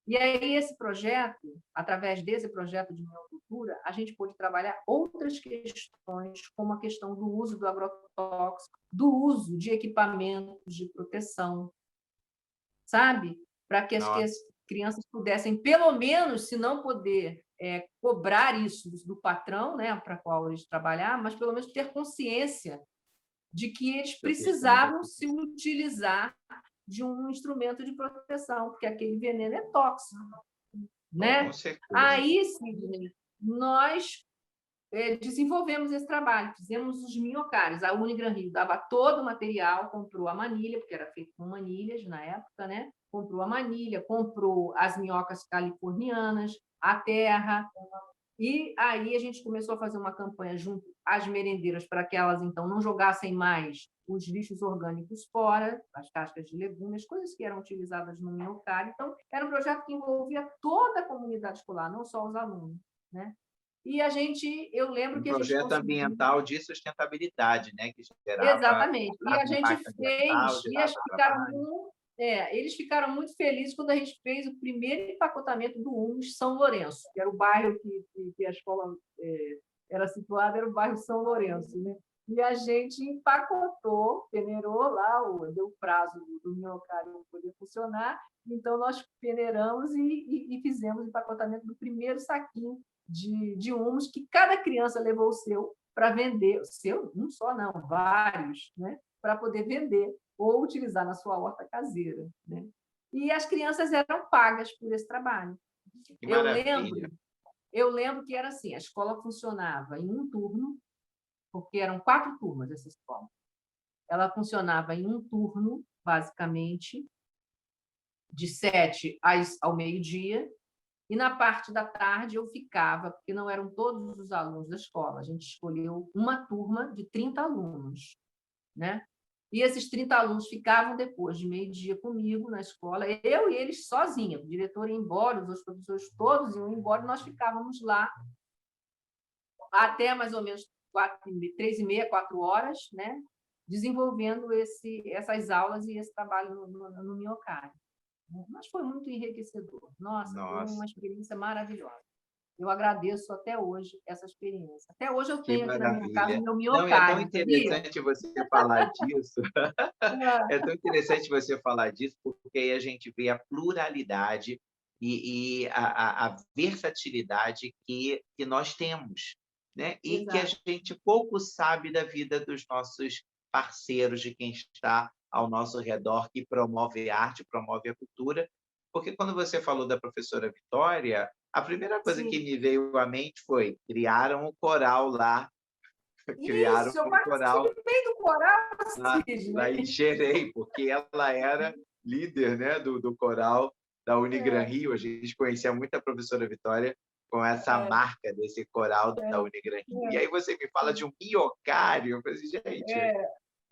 E aí esse projeto, através desse projeto de minhocultura, a gente pôde trabalhar outras questões, como a questão do uso do agrotóxico, do uso de equipamentos de proteção, sabe? Para que as crianças pudessem, pelo menos, se não poder cobrar isso do patrão, né, para qual eles trabalhar, mas pelo menos ter consciência de que eles precisavam se utilizar de um instrumento de proteção, porque aquele veneno é tóxico, né? Aí, Sidney, nós desenvolvemos esse trabalho, fizemos os minhocários. A Unigran Rio dava todo o material, comprou a manilha, porque era feito com manilhas na época, né? Comprou a manilha, comprou as minhocas californianas, a terra, e aí a gente começou a fazer uma campanha junto às merendeiras para que elas, então, não jogassem mais os lixos orgânicos fora, as cascas de legumes, coisas que eram utilizadas no minhocário. Então, era um projeto que envolvia toda a comunidade escolar, não só os alunos, né? E eu lembro que a gente projeto ambiental de sustentabilidade, né, que gerava exatamente. E a gente ambiental, fez, e eles ficaram muito felizes quando a gente fez o primeiro empacotamento do humus São Lourenço, que era o bairro que a escola era situada, era o bairro São Lourenço, né? E a gente empacotou, peneirou lá, deu o prazo do minhocário poder funcionar, então nós peneiramos e fizemos o empacotamento do primeiro saquinho de humus, que cada criança levou o seu para vender, o seu, um só não, vários, né? Para poder vender ou utilizar na sua horta caseira, né? E as crianças eram pagas por esse trabalho. Que maravilha. Eu lembro que era assim, a escola funcionava em um turno, porque eram 4 turmas essa escola. Ela funcionava em um turno, basicamente, de 7 ao meio-dia, e na parte da tarde eu ficava, porque não eram todos os alunos da escola, a gente escolheu uma turma de 30 alunos, né? E esses 30 alunos ficavam depois de meio-dia comigo na escola, eu e eles sozinha, o diretor ia embora, os outros professores todos iam embora, e nós ficávamos lá até mais ou menos 3h30, 4 horas, né? Desenvolvendo essas aulas e esse trabalho no minhocário. Mas foi muito enriquecedor. Nossa, foi uma experiência maravilhosa. Eu agradeço até hoje essa experiência. Até hoje eu Que tenho aqui na minha casa o maravilha. meu Não, é tão minhocário, sabia? interessante você falar disso. É É, tão interessante você falar disso, porque aí a gente vê a pluralidade e a versatilidade que nós temos, né? E que a exato. gente pouco sabe da vida dos nossos parceiros, de quem está ao nosso redor, que promove a arte, promove a cultura. Porque quando você falou da professora Vitória, a primeira coisa que Sim. me veio à mente foi: criaram o coral lá, criaram Isso, eu o coral participei do coral lá em Cisne. Xerém, porque ela era líder, né, do coral da Unigran É, Rio. A gente conhecia muito a professora Vitória com essa é, marca desse coral da é, Unigran Rio. E é, aí você me fala de um biocário, eu falei assim, gente, é,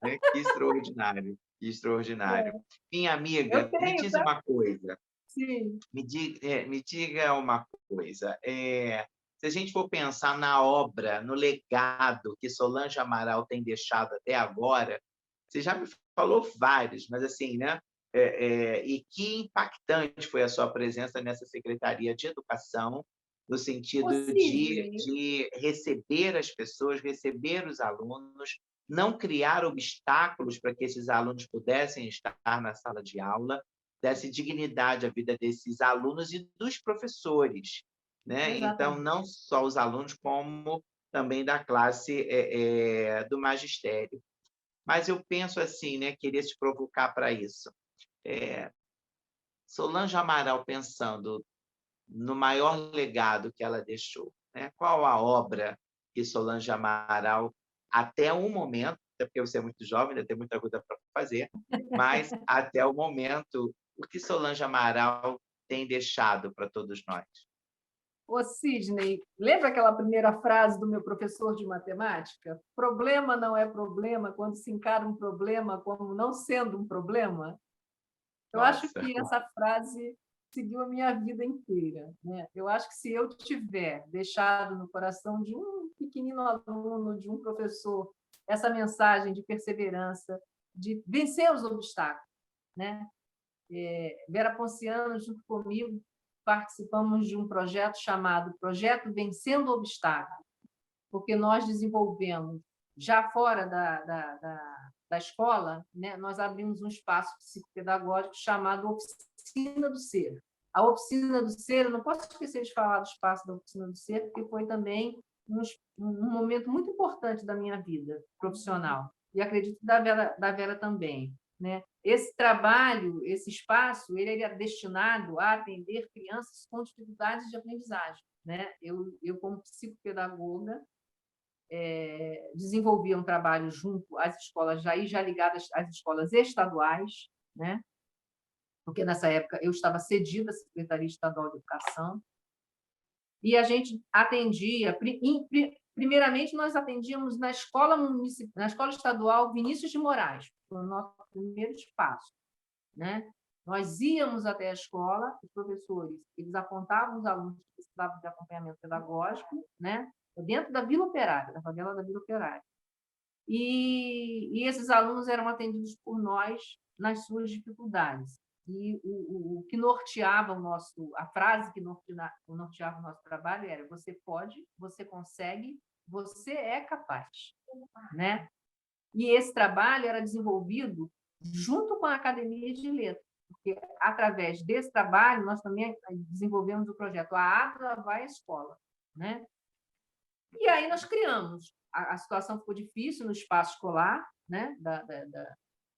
né, que extraordinário, que extraordinário. é. Minha Eu amiga, me tenho, diz tá? uma coisa, Sim. me diga uma coisa, se a gente for pensar na obra, no legado que Solange Amaral tem deixado até agora, você já me falou vários, mas assim, né? E que impactante foi a sua presença nessa Secretaria de Educação, no Ô, sentido Cisne, de receber as pessoas, receber os alunos, não criar obstáculos para que esses alunos pudessem estar na sala de aula, desse dignidade à vida desses alunos e dos professores, né? Então, exatamente. não só os alunos, como também da classe do magistério. Mas eu penso assim, né? Queria te provocar para isso. Solange Amaral, pensando no maior legado que ela deixou, né? Qual a obra que Solange Amaral, até o momento, até porque você é muito jovem, ainda tem muita coisa para fazer, mas até o momento, o que Solange Amaral tem deixado para todos nós? Ô, Sidney, lembra aquela primeira frase do meu professor de matemática? Problema não é problema quando se encara um problema como não sendo um problema. Eu acho Nossa, que essa frase seguiu a minha vida inteira, né? Eu acho que se eu tiver deixado no coração de um pequenino aluno, de um professor, essa mensagem de perseverança, de vencer os obstáculos, né? Vera Ponciano, junto comigo, participamos de um projeto chamado Projeto Vencendo Obstáculos, porque nós desenvolvemos, já fora da escola, né, nós abrimos um espaço psicopedagógico chamado Oficina do Ser. A Oficina do Ser, eu não posso esquecer de falar do espaço da Oficina do Ser, porque foi também um momento muito importante da minha vida profissional, e acredito da Vera também. Né? Esse trabalho, esse espaço, ele é destinado a atender crianças com dificuldades de aprendizagem. Né? Eu como psicopedagoga, desenvolvia um trabalho junto às escolas já ligadas às escolas estaduais, né? Porque nessa época eu estava cedida à Secretaria Estadual de Educação, e a gente atendia, primeiramente nós atendíamos na escola na escola estadual Vinícius de Moraes, foi o nosso primeiro espaço, né? Nós íamos até a escola, os professores, eles apontavam os alunos que precisavam de acompanhamento pedagógico, né? Dentro da Vila Operária, da favela da Vila Operária. E esses alunos eram atendidos por nós nas suas dificuldades. E o que norteava a frase que norteava o nosso trabalho era: você pode, você consegue, você é capaz, né? E esse trabalho era desenvolvido junto com a Academia de Letras, porque através desse trabalho nós também desenvolvemos o projeto A Ata Vai à Escola, né? E aí nós criamos. A situação ficou difícil no espaço escolar, né?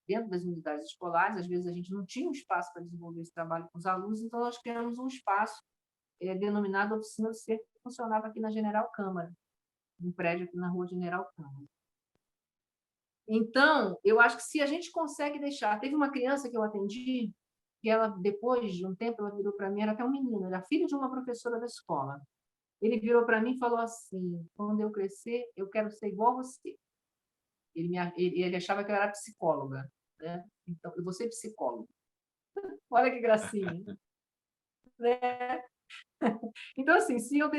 Dentro das unidades escolares, às vezes a gente não tinha um espaço para desenvolver esse trabalho com os alunos, então nós criamos um espaço denominado Oficina do Ser, que funcionava aqui na General Câmara, um prédio aqui na Rua General Câmara. Então, eu acho que se a gente consegue deixar... Teve uma criança que eu atendi, que ela, depois de um tempo, ela virou para mim, era até um menino, era filho de uma professora da escola. Ele virou para mim e falou assim: quando eu crescer, eu quero ser igual a você. Ele achava que eu era psicóloga, né? Então, eu vou ser psicóloga. Olha que gracinha, né? Então, assim, se eu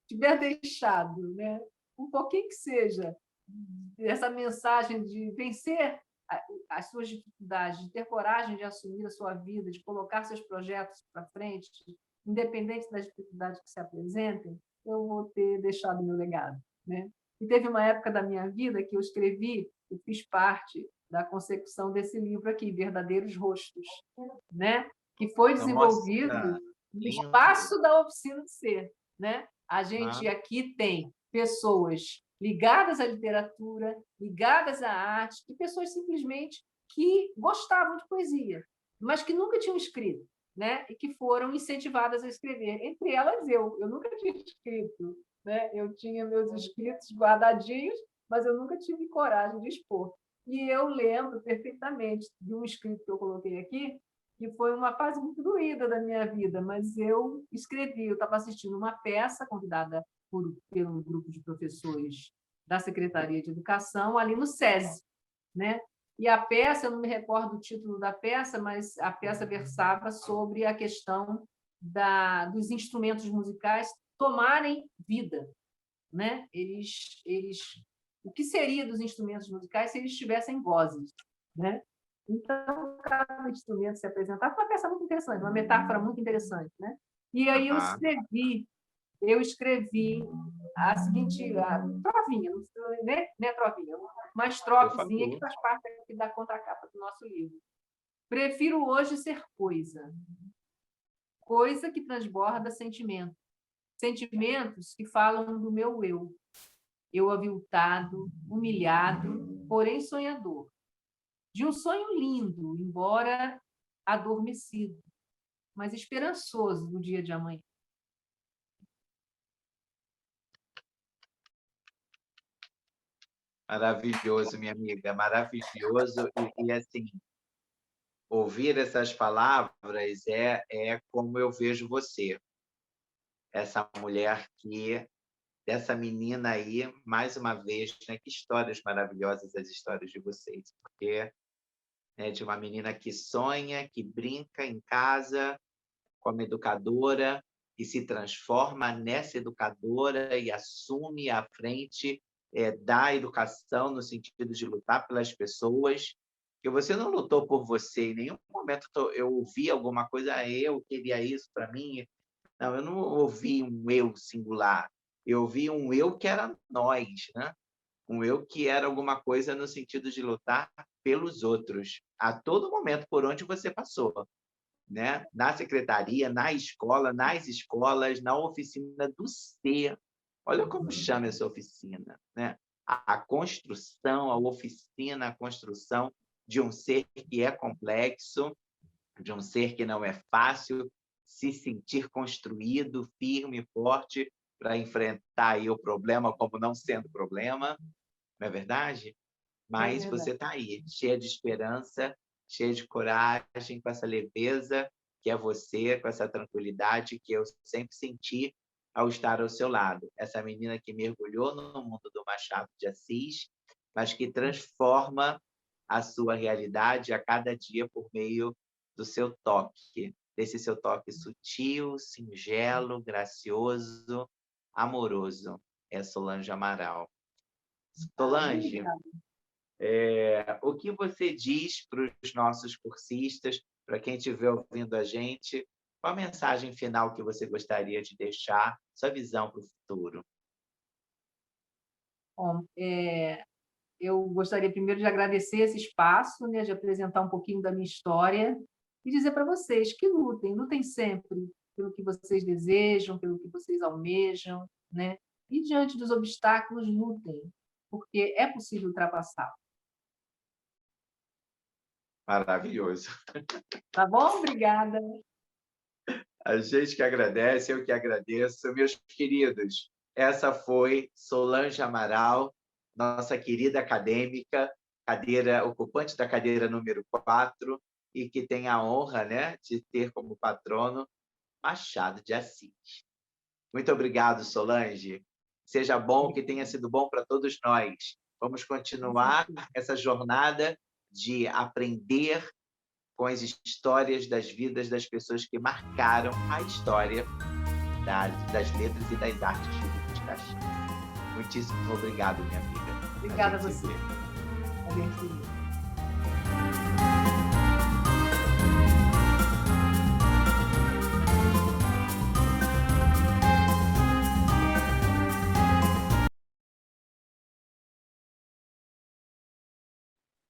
tiver deixado, né, um pouquinho que seja, essa mensagem de vencer as suas dificuldades, de ter coragem de assumir a sua vida, de colocar seus projetos para frente, independente das dificuldades que se apresentem, eu vou ter deixado meu legado, né? E teve uma época da minha vida que eu fiz parte da consecução desse livro aqui, Verdadeiros Rostos, né? Que foi Nossa, desenvolvido no lindo. espaço da Oficina do Ser, né? A gente Ah, aqui tem pessoas ligadas à literatura, ligadas à arte, e pessoas simplesmente que gostavam de poesia, mas que nunca tinham escrito, né? E que foram incentivadas a escrever. Entre elas, eu nunca tinha escrito, né? Eu tinha meus escritos guardadinhos, mas eu nunca tive coragem de expor. E eu lembro perfeitamente de um escrito que eu coloquei aqui, que foi uma fase muito doída da minha vida, mas eu escrevi, eu estava assistindo uma peça convidada pelo grupo de professores da Secretaria de Educação, ali no SESI, né? E a peça, eu não me recordo o título da peça, mas a peça versava sobre a questão dos instrumentos musicais tomarem vida, né? O que seria dos instrumentos musicais se eles tivessem vozes, né? Então, cada instrumento se apresentava, foi uma peça muito interessante, uma metáfora muito interessante, né? E aí eu escrevi a seguinte trovinha, não é trovinha, uma estrofezinha que faz parte aqui da contracapa do nosso livro. Prefiro hoje ser coisa, coisa que transborda sentimento, sentimentos que falam do meu eu aviltado, humilhado, porém sonhador, de um sonho lindo, embora adormecido, mas esperançoso no dia de amanhã. maravilhoso, minha amiga, maravilhoso. Assim, ouvir essas palavras é como eu vejo você, essa mulher dessa menina aí, mais uma vez, né? Que histórias maravilhosas as histórias de vocês, porque é de uma menina que sonha, que brinca em casa como educadora e se transforma nessa educadora e assume à frente da educação no sentido de lutar pelas pessoas, que você não lutou por você, em nenhum momento eu ouvi alguma coisa, eu queria isso para mim. Não, eu não ouvi um eu singular, eu ouvi um eu que era nós, né? Um eu que era alguma coisa no sentido de lutar pelos outros, a todo momento, por onde você passou, né? Na secretaria, na escola, nas escolas, na oficina do ser. Olha como chama essa oficina, né? A construção, a oficina, a construção de um ser que é complexo, de um ser que não é fácil, se sentir construído, firme, forte, para enfrentar aí o problema como não sendo problema, não é verdade? Mas você está aí, cheia de esperança, cheia de coragem, com essa leveza que é você, com essa tranquilidade que eu sempre senti ao estar ao seu lado. Essa menina que mergulhou no mundo do Machado de Assis, mas que transforma a sua realidade a cada dia por meio do seu toque, desse seu toque sutil, singelo, gracioso, amoroso. É Solange Amaral. Solange, o que você diz para os nossos cursistas, para quem estiver ouvindo a gente, qual a mensagem final que você gostaria de deixar, sua visão para o futuro? Bom, eu gostaria primeiro de agradecer esse espaço, né, de apresentar um pouquinho da minha história e dizer para vocês que lutem sempre pelo que vocês desejam, pelo que vocês almejam, né? E diante dos obstáculos, lutem, porque é possível ultrapassar. Maravilhoso. Tá bom? Obrigada. A gente que agradece, eu que agradeço. Meus queridos, essa foi Solange Amaral, nossa querida acadêmica, ocupante da cadeira número 4, e que tem a honra, né, de ter como patrono Machado de Assis. Muito obrigado, Solange. Seja bom, que tenha sido bom para todos nós. Vamos continuar essa jornada de aprender com as histórias das vidas das pessoas que marcaram a história das letras e das artes de Duque de Caxias. Muitíssimo obrigado, minha amiga. Obrigada a você.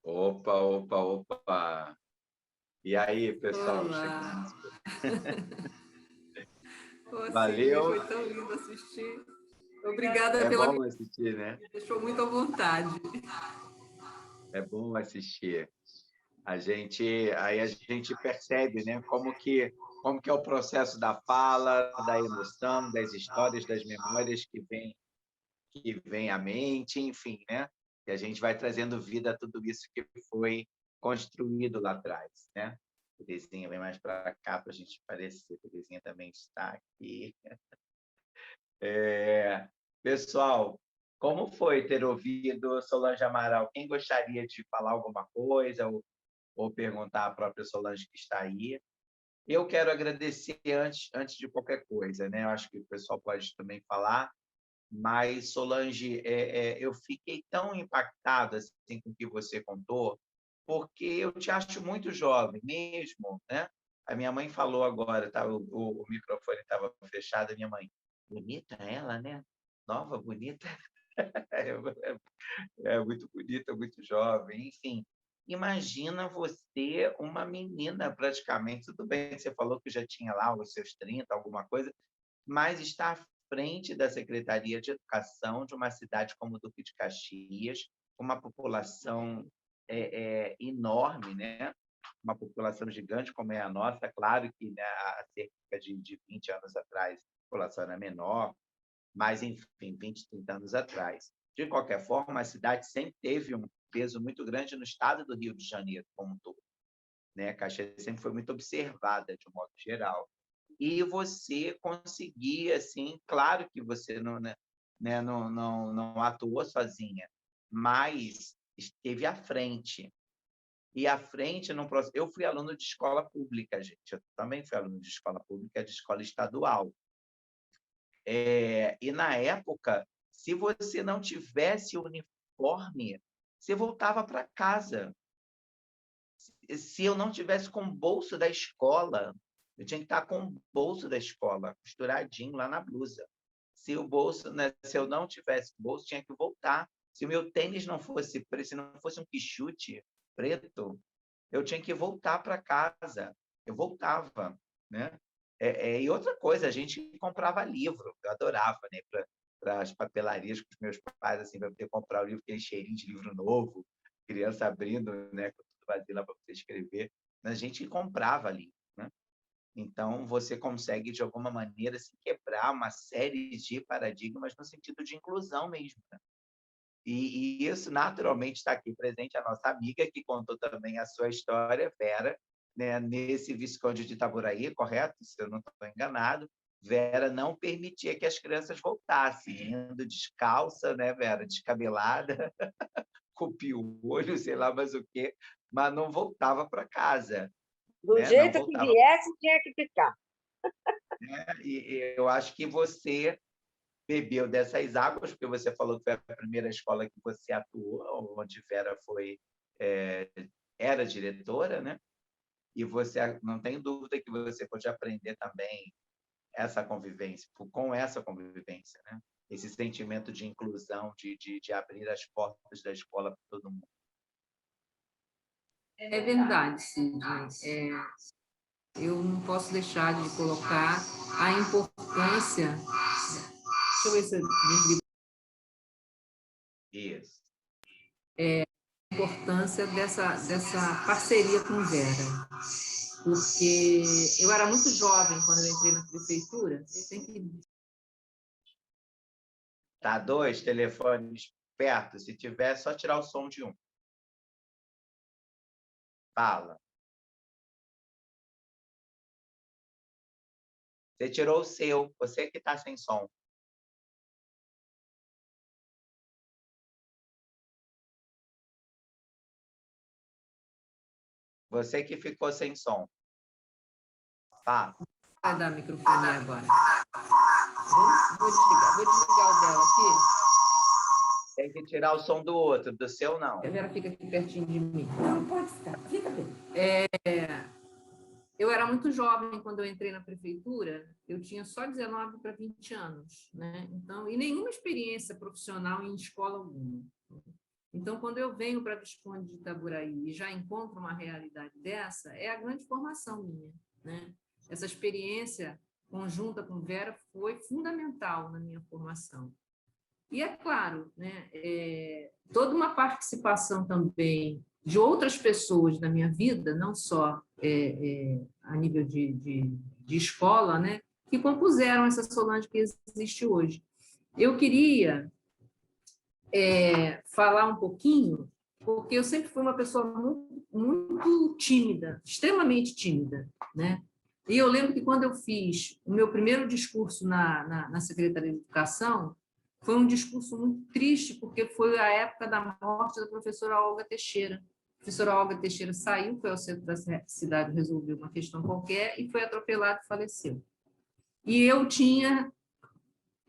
Opa, opa, opa. E aí, pessoal? Olá! Oh, Cid, Valeu. foi tão lindo assistir. Obrigada É pela... bom assistir, né? Me deixou muito à vontade. É bom assistir. Aí a gente percebe, né, como que é o processo da fala, da emoção, das histórias, das memórias que vem à mente, enfim, né? E a gente vai trazendo vida a tudo isso que foi construído lá atrás, né? Terezinha, vem mais para cá para a gente aparecer. Terezinha também está aqui. Pessoal, como foi ter ouvido Solange Amaral? Quem gostaria de falar alguma coisa ou perguntar à própria Solange que está aí? Eu quero agradecer antes de qualquer coisa, né? Eu acho que o pessoal pode também falar, mas, Solange, eu fiquei tão impactado assim, com o que você contou, porque eu te acho muito jovem mesmo, né? A minha mãe falou agora, tá? O microfone estava fechado, a minha mãe, bonita ela, né? Nova, bonita. É muito bonita, muito jovem, enfim. Imagina você, uma menina praticamente, tudo bem que você falou que já tinha lá os seus 30, alguma coisa, mas está à frente da Secretaria de Educação de uma cidade como Duque de Caxias, com uma população enorme, né? Uma população gigante como é a nossa. Claro que, né, há cerca de 20 anos atrás a população era menor, mas, enfim, 20, 30 anos atrás. De qualquer forma, a cidade sempre teve um peso muito grande no estado do Rio de Janeiro como um todo, né? Caxias sempre foi muito observada, de um modo geral. E você conseguia, assim, claro que você não atuou sozinha, mas esteve à frente. E à frente, eu fui aluno de escola pública, gente. Eu também fui aluno de escola pública, de escola estadual. E, na época, se você não tivesse uniforme, você voltava para casa. Se eu não tivesse com o bolso da escola, eu tinha que estar com o bolso da escola costuradinho lá na blusa. Se o bolso, né, se eu não tivesse bolso, tinha que voltar. Se o meu tênis não fosse preto, se não fosse um quichute preto, eu tinha que voltar para casa. Eu voltava, né? E outra coisa, a gente comprava livro, eu adorava, né? Para as papelarias com os meus pais, assim, para poder comprar o livro, aquele cheirinho de livro novo, criança abrindo, né? Com tudo vazio lá para você escrever. A gente comprava livro, né? Então, você consegue, de alguma maneira, se quebrar uma série de paradigmas no sentido de inclusão mesmo, né? E isso, naturalmente, está aqui presente a nossa amiga, que contou também a sua história, Vera, né? Nesse Visconde de Itaboraí, correto? Se eu não estou enganado, Vera não permitia que as crianças voltassem, indo descalça, né, Vera? Descabelada, com piolho, sei lá mais o quê, mas não voltava para casa, Do né? Não jeito que voltava. viesse, tinha que ficar. Né? E eu acho que você bebeu dessas águas, porque você falou que foi a primeira escola que você atuou, onde Vera era diretora, né? E você não tem dúvida que você pode aprender também com essa convivência, né? Esse sentimento de inclusão, de abrir as portas da escola para todo mundo. É verdade, Cid. Eu não posso deixar de colocar a importância... Deixa eu ver se eu desligo. Isso. A importância dessa parceria com Vera. Porque eu era muito jovem quando eu entrei na prefeitura. Eu tenho que... Tá 2 telefones perto? Se tiver, é só tirar o som de um. Fala. Você tirou o seu, você que está sem som. Você que ficou sem som. Fala. Vai dar microfone agora. Vou desligar o dela aqui. Tem que tirar o som do outro, do seu não. A Vera fica aqui pertinho de mim. Não, pode ficar, fica bem. Eu era muito jovem quando eu entrei na prefeitura, eu tinha só 19 para 20 anos, né? Então, e nenhuma experiência profissional em escola alguma. Então, quando eu venho para Visconde de Itaboraí e já encontro uma realidade dessa, é a grande formação minha, né? Essa experiência conjunta com Vera foi fundamental na minha formação. E é claro, né, toda uma participação também de outras pessoas na minha vida, não só a nível de escola, né, que compuseram essa Solange que existe hoje. Eu queria falar um pouquinho, porque eu sempre fui uma pessoa muito, muito tímida, extremamente tímida, né? E eu lembro que quando eu fiz o meu primeiro discurso na Secretaria de Educação, foi um discurso muito triste, porque foi a época da morte da professora Olga Teixeira. A professora Olga Teixeira saiu, foi ao centro da cidade resolver uma questão qualquer e foi atropelada e faleceu. E eu tinha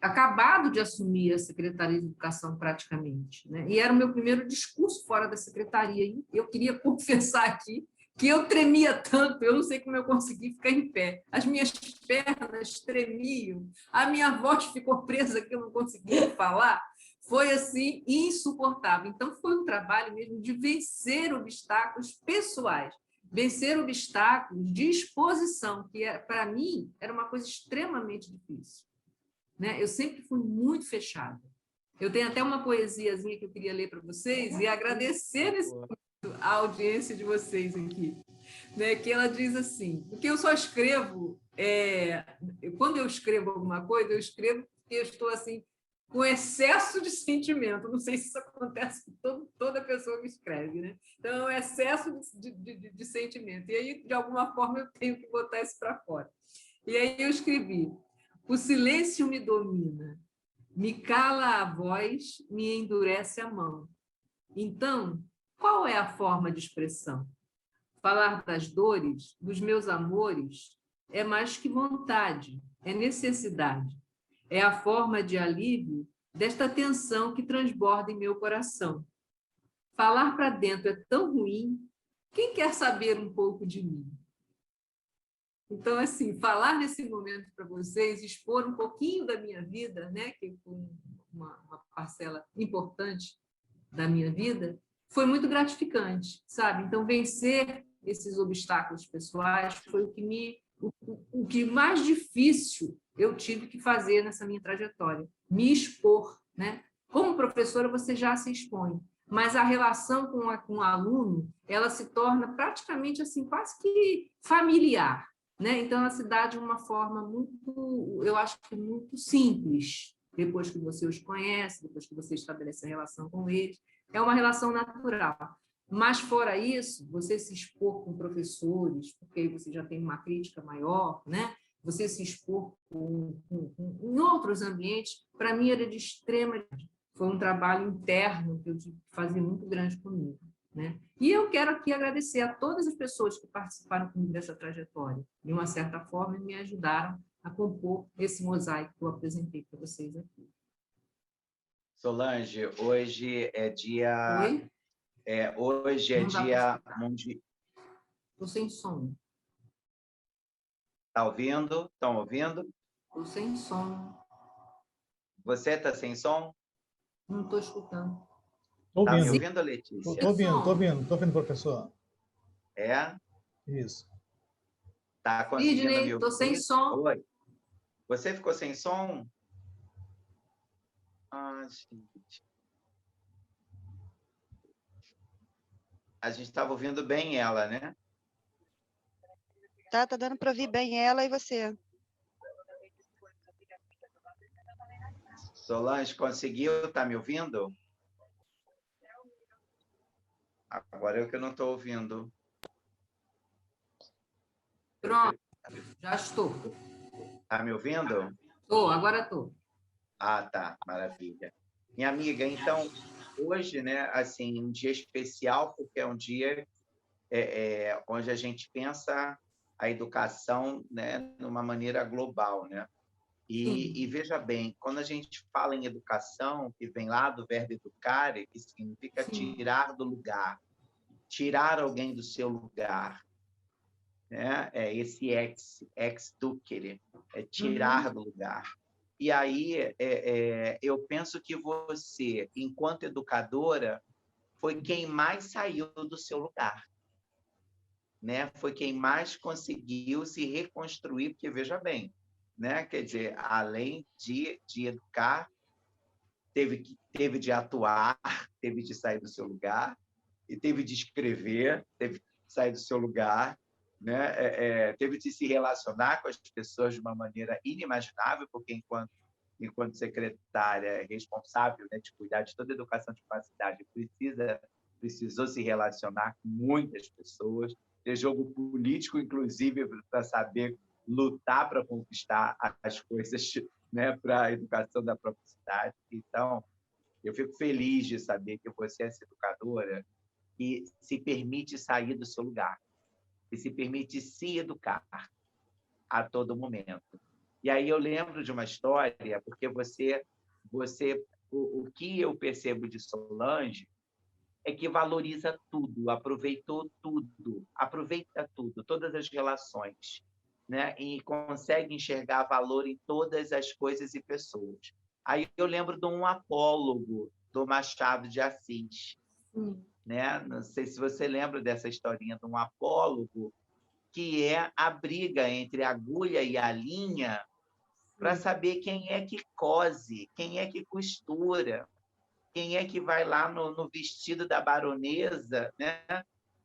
acabado de assumir a Secretaria de Educação praticamente, né? E era o meu primeiro discurso fora da secretaria. E eu queria confessar aqui que eu tremia tanto, eu não sei como eu consegui ficar em pé. As minhas pernas tremiam, a minha voz ficou presa que eu não conseguia falar. Foi assim insuportável. Então foi um trabalho mesmo de vencer obstáculos pessoais, vencer obstáculos de exposição, que para mim era uma coisa extremamente difícil, né? Eu sempre fui muito fechada. Eu tenho até uma poesiazinha que eu queria ler para vocês e agradecer a audiência de vocês aqui, né? Que ela diz assim, porque eu só escrevo, quando eu escrevo alguma coisa, eu escrevo porque eu estou assim, com excesso de sentimento. Não sei se isso acontece com toda pessoa que escreve, né? Então, é excesso de sentimento. E aí, de alguma forma, eu tenho que botar isso para fora. E aí eu escrevi: o silêncio me domina, me cala a voz, me endurece a mão. Então, qual é a forma de expressão? Falar das dores, dos meus amores, é mais que vontade, é necessidade. É a forma de alívio desta tensão que transborda em meu coração. Falar para dentro é tão ruim, quem quer saber um pouco de mim? Então, assim, falar nesse momento para vocês, expor um pouquinho da minha vida, né, que foi uma parcela importante da minha vida, foi muito gratificante, sabe? Então, vencer esses obstáculos pessoais foi o que mais difícil eu tive que fazer nessa minha trajetória, me expor, né? Como professora, você já se expõe, mas a relação com o aluno, ela se torna praticamente assim, quase que familiar, né? Então, ela se dá de uma forma muito, eu acho que muito simples, depois que você os conhece, depois que você estabelece a relação com eles, é uma relação natural. Mas, fora isso, você se expor com professores, porque aí você já tem uma crítica maior, né? Você se expor em outros ambientes, para mim era de extrema... Foi um trabalho interno que eu tive que fazer muito grande comigo, né? E eu quero aqui agradecer a todas as pessoas que participaram comigo dessa trajetória. De uma certa forma, me ajudaram a compor esse mosaico que eu apresentei para vocês aqui. Solange, hoje é dia... Oi? Hoje é dia... Estou sem som. Está ouvindo? Estão ouvindo? Estou sem som. Você está sem som? Não estou escutando. Está me ouvindo, Letícia? Estou ouvindo, professor. É? Isso. Está conseguindo me ouvir? Estou sem som. Oi. Você ficou sem som? Ah, gente. A gente estava ouvindo bem ela, né? Tá dando para ouvir bem ela e você. Solange, conseguiu? Está me ouvindo? Agora eu que não estou ouvindo. Pronto, já estou. Está me ouvindo? Estou, agora estou. Ah, tá, maravilha. Minha amiga, então, hoje, né, assim, um dia especial, porque é um dia onde a gente pensa a educação, né, numa maneira global, né? E veja bem, quando a gente fala em educação, que vem lá do verbo educare, que significa tirar do lugar, tirar alguém do seu lugar, né? É esse ex ducere, é tirar do lugar. E aí eu penso que você, enquanto educadora, foi quem mais saiu do seu lugar, né? Foi quem mais conseguiu se reconstruir, porque veja bem, né? Quer dizer, além de educar, teve de atuar, teve de sair do seu lugar, e teve de escrever, teve de sair do seu lugar, né? Teve de se relacionar com as pessoas de uma maneira inimaginável, porque enquanto secretária responsável, né, de cuidar de toda a educação de uma cidade, precisou se relacionar com muitas pessoas, ter jogo político, inclusive, para saber lutar para conquistar as coisas, né, para a educação da própria cidade. Então, eu fico feliz de saber que você é essa educadora que se permite sair do seu lugar, que se permite se educar a todo momento. E aí eu lembro de uma história, porque o que eu percebo de Solange é que valoriza tudo, aproveitou tudo, aproveita tudo, todas as relações, né? E consegue enxergar valor em todas as coisas e pessoas. Aí eu lembro de um apólogo do Machado de Assis, né? Não sei se você lembra dessa historinha de um apólogo, que é a briga entre a agulha e a linha para saber quem é que cose, quem é que costura, quem é que vai lá no vestido da baronesa, né?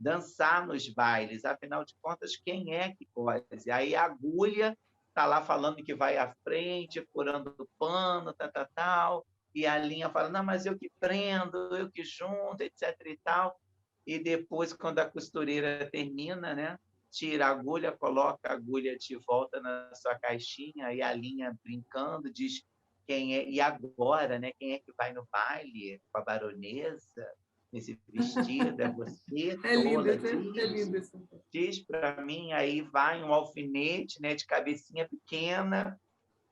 Dançar nos bailes. Afinal de contas, quem é que cose? Aí a agulha está lá falando que vai à frente, furando o pano, tal, e a linha fala, não, mas eu que prendo, eu que junto, etc. e tal. E depois, quando a costureira termina, né? Tira a agulha, coloca a agulha de volta na sua caixinha, e a linha brincando diz quem é, e agora, né? Quem é que vai no baile com a baronesa, nesse vestido? É você, É lindo, tola, é lindo isso. diz para mim, aí vai um alfinete, né, de cabecinha pequena,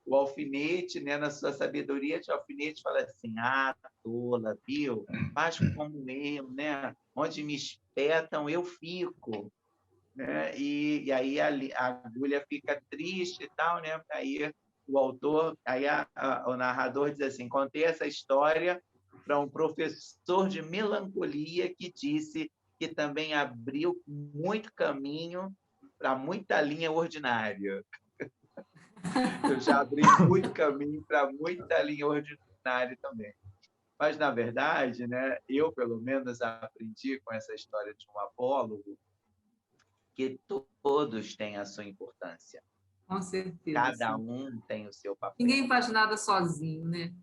o alfinete, né, na sua sabedoria de alfinete, fala assim, tola, viu? Faz como eu, né? Onde me espetam, eu fico. Né? E aí a agulha fica triste e tal, né? Aí o autor, o narrador diz assim, contei essa história para um professor de melancolia que disse que também abriu muito caminho para muita linha ordinária. Eu já abri muito caminho para muita linha ordinária também. Mas, na verdade, né, eu, pelo menos, aprendi com essa história de um apólogo que todos têm a sua importância. Com certeza. Cada sim. um tem o seu papel. Ninguém faz nada sozinho, né?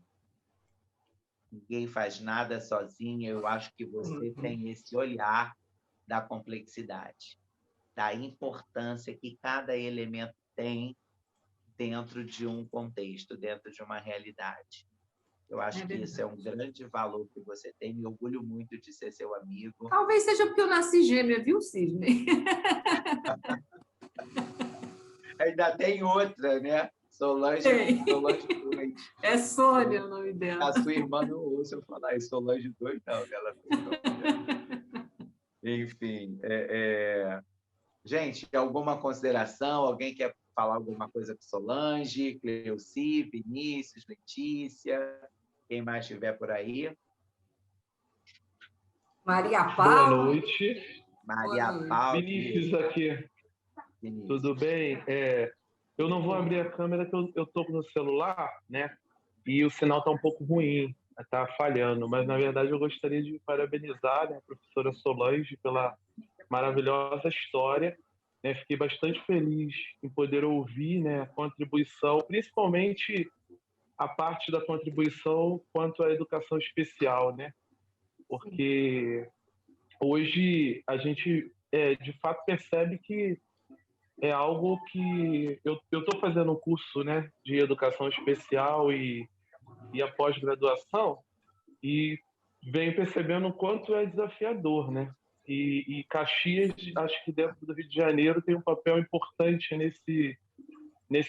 Ninguém faz nada sozinho. Eu acho que você tem esse olhar da complexidade, da importância que cada elemento tem dentro de um contexto, dentro de uma realidade. Eu acho que isso é um grande valor que você tem. Me orgulho muito de ser seu amigo. Talvez seja porque eu nasci gêmea, viu, Sidney? Ainda tem outra, né? Solange 2. É Sônia o nome dela. A sua irmã não ouça eu falar isso. Solange 2, não. Ela Enfim. Gente, alguma consideração? Alguém quer falar alguma coisa com Solange, Cleuci, Vinícius, Letícia? Quem mais estiver por aí? Maria Boa Paula. noite. Maria Paula. Vinícius aqui. Vinícius. Tudo bem? Eu não vou abrir a câmera que eu estou no celular, né? E o sinal está um pouco ruim, está falhando. Mas, na verdade, eu gostaria de parabenizar, né, a professora Solange pela maravilhosa história. Né? Fiquei bastante feliz em poder ouvir, né, a contribuição, principalmente a parte da contribuição quanto à educação especial, né? Porque hoje a gente, de fato, percebe que é algo que eu estou fazendo um curso, né, de educação especial e a pós-graduação, e venho percebendo o quanto é desafiador, né? E Caxias, acho que dentro do Rio de Janeiro, tem um papel importante nesse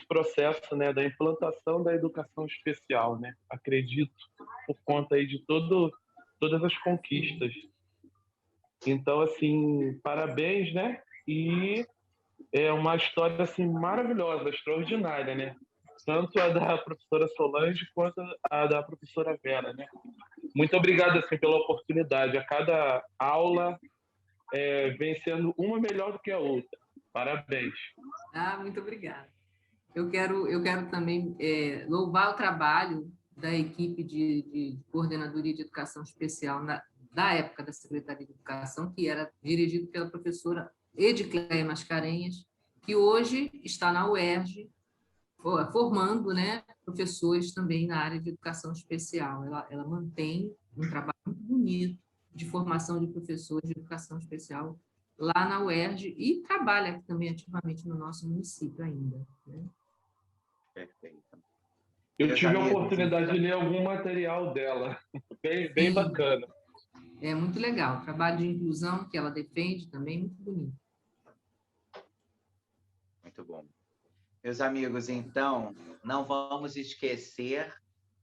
processo, né, da implantação da educação especial, né? Acredito, por conta aí de todas as conquistas. Então, assim, parabéns, né? E é uma história assim maravilhosa, extraordinária, né? Tanto a da professora Solange quanto a da professora Vera, né? muito obrigado assim, pela oportunidade. A cada aula vem sendo uma melhor do que a outra. Parabéns. Muito obrigada. Eu quero também louvar o trabalho da equipe de coordenadoria de educação especial da época da Secretaria de Educação, que era dirigido pela professora Edicleia Mascarenhas, que hoje está na UERJ, formando, né, professores também na área de educação especial. Ela mantém um trabalho muito bonito de formação de professores de educação especial lá na UERJ e trabalha também ativamente no nosso município ainda, né? Perfeito. Eu tive a amigos, oportunidade então. de ler algum material dela, bem Sim. bacana. É muito legal. O trabalho de inclusão que ela defende também, muito bonito. Muito bom. Meus amigos, então, não vamos esquecer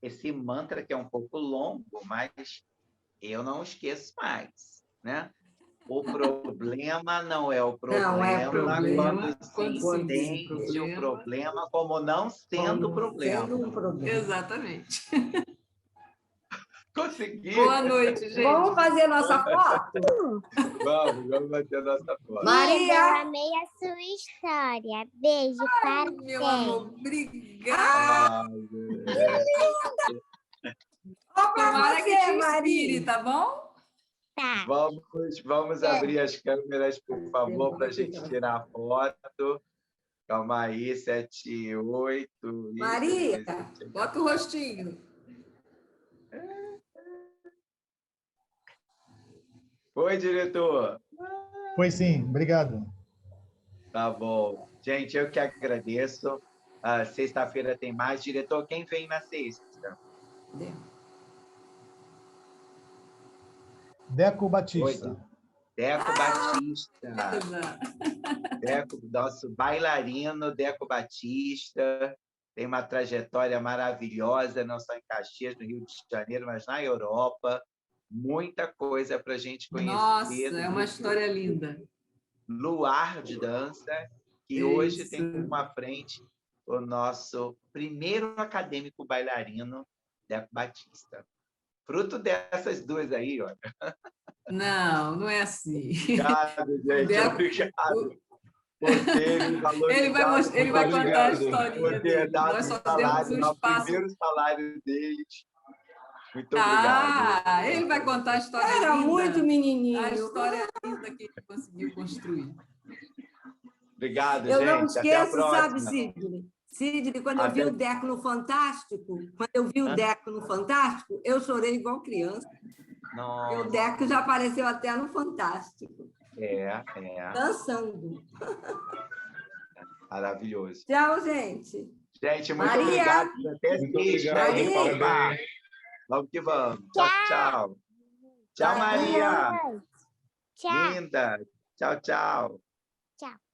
esse mantra que é um pouco longo, mas eu não esqueço mais, né? O problema não é o problema, Não é problema quando se entende o problema como não sendo problema. Sendo um problema. Exatamente. Consegui! Boa noite, gente. Vamos fazer nossa foto? Vamos bater a nossa foto. Maria! Eu amei a sua história. Beijo para Meu você. amor, obrigada. Ó, pra Tomara que você, te inspire, Maria! tá bom? Tá. Vamos abrir as câmeras, por favor, para a gente tirar a foto. Calma aí, 7, 8. Maria! Bota o rostinho. Oi, diretor. Foi sim, obrigado. Tá bom. Gente, eu que agradeço. Sexta-feira tem mais. Diretor, quem vem na sexta? Deco Batista. Oi, Deco Batista. Nosso bailarino Deco Batista. Tem uma trajetória maravilhosa, não só em Caxias, no Rio de Janeiro, mas na Europa. Muita coisa para a gente conhecer. Nossa, é uma história linda. Luar de Dança, que hoje tem uma frente o nosso primeiro acadêmico bailarino, Deco Batista. Fruto dessas duas aí, ó. Não é assim. Obrigado, gente. Deco, obrigado. Ele vai contar a historinha por ter dele. dado Nós só salário, demos um espaço. o primeiro salário deles. Muito obrigado. Ele vai contar a história Era linda. muito menininho. A história linda que ele conseguiu construir. Obrigado, Eu gente. não Até a esqueço, próxima. sabe, Sidney? Sidney, quando eu vi o Deco no Fantástico, eu chorei igual criança. Nossa. E o Deco já apareceu até no Fantástico. Dançando. Maravilhoso. Tchau, gente. Gente, muito Maria. obrigado. Até Muito sexta. obrigado. Parabéns. Vamos que vamos. Tchau, tchau. Tchau, Maria. Tchau. Linda. Tchau, tchau. Tchau.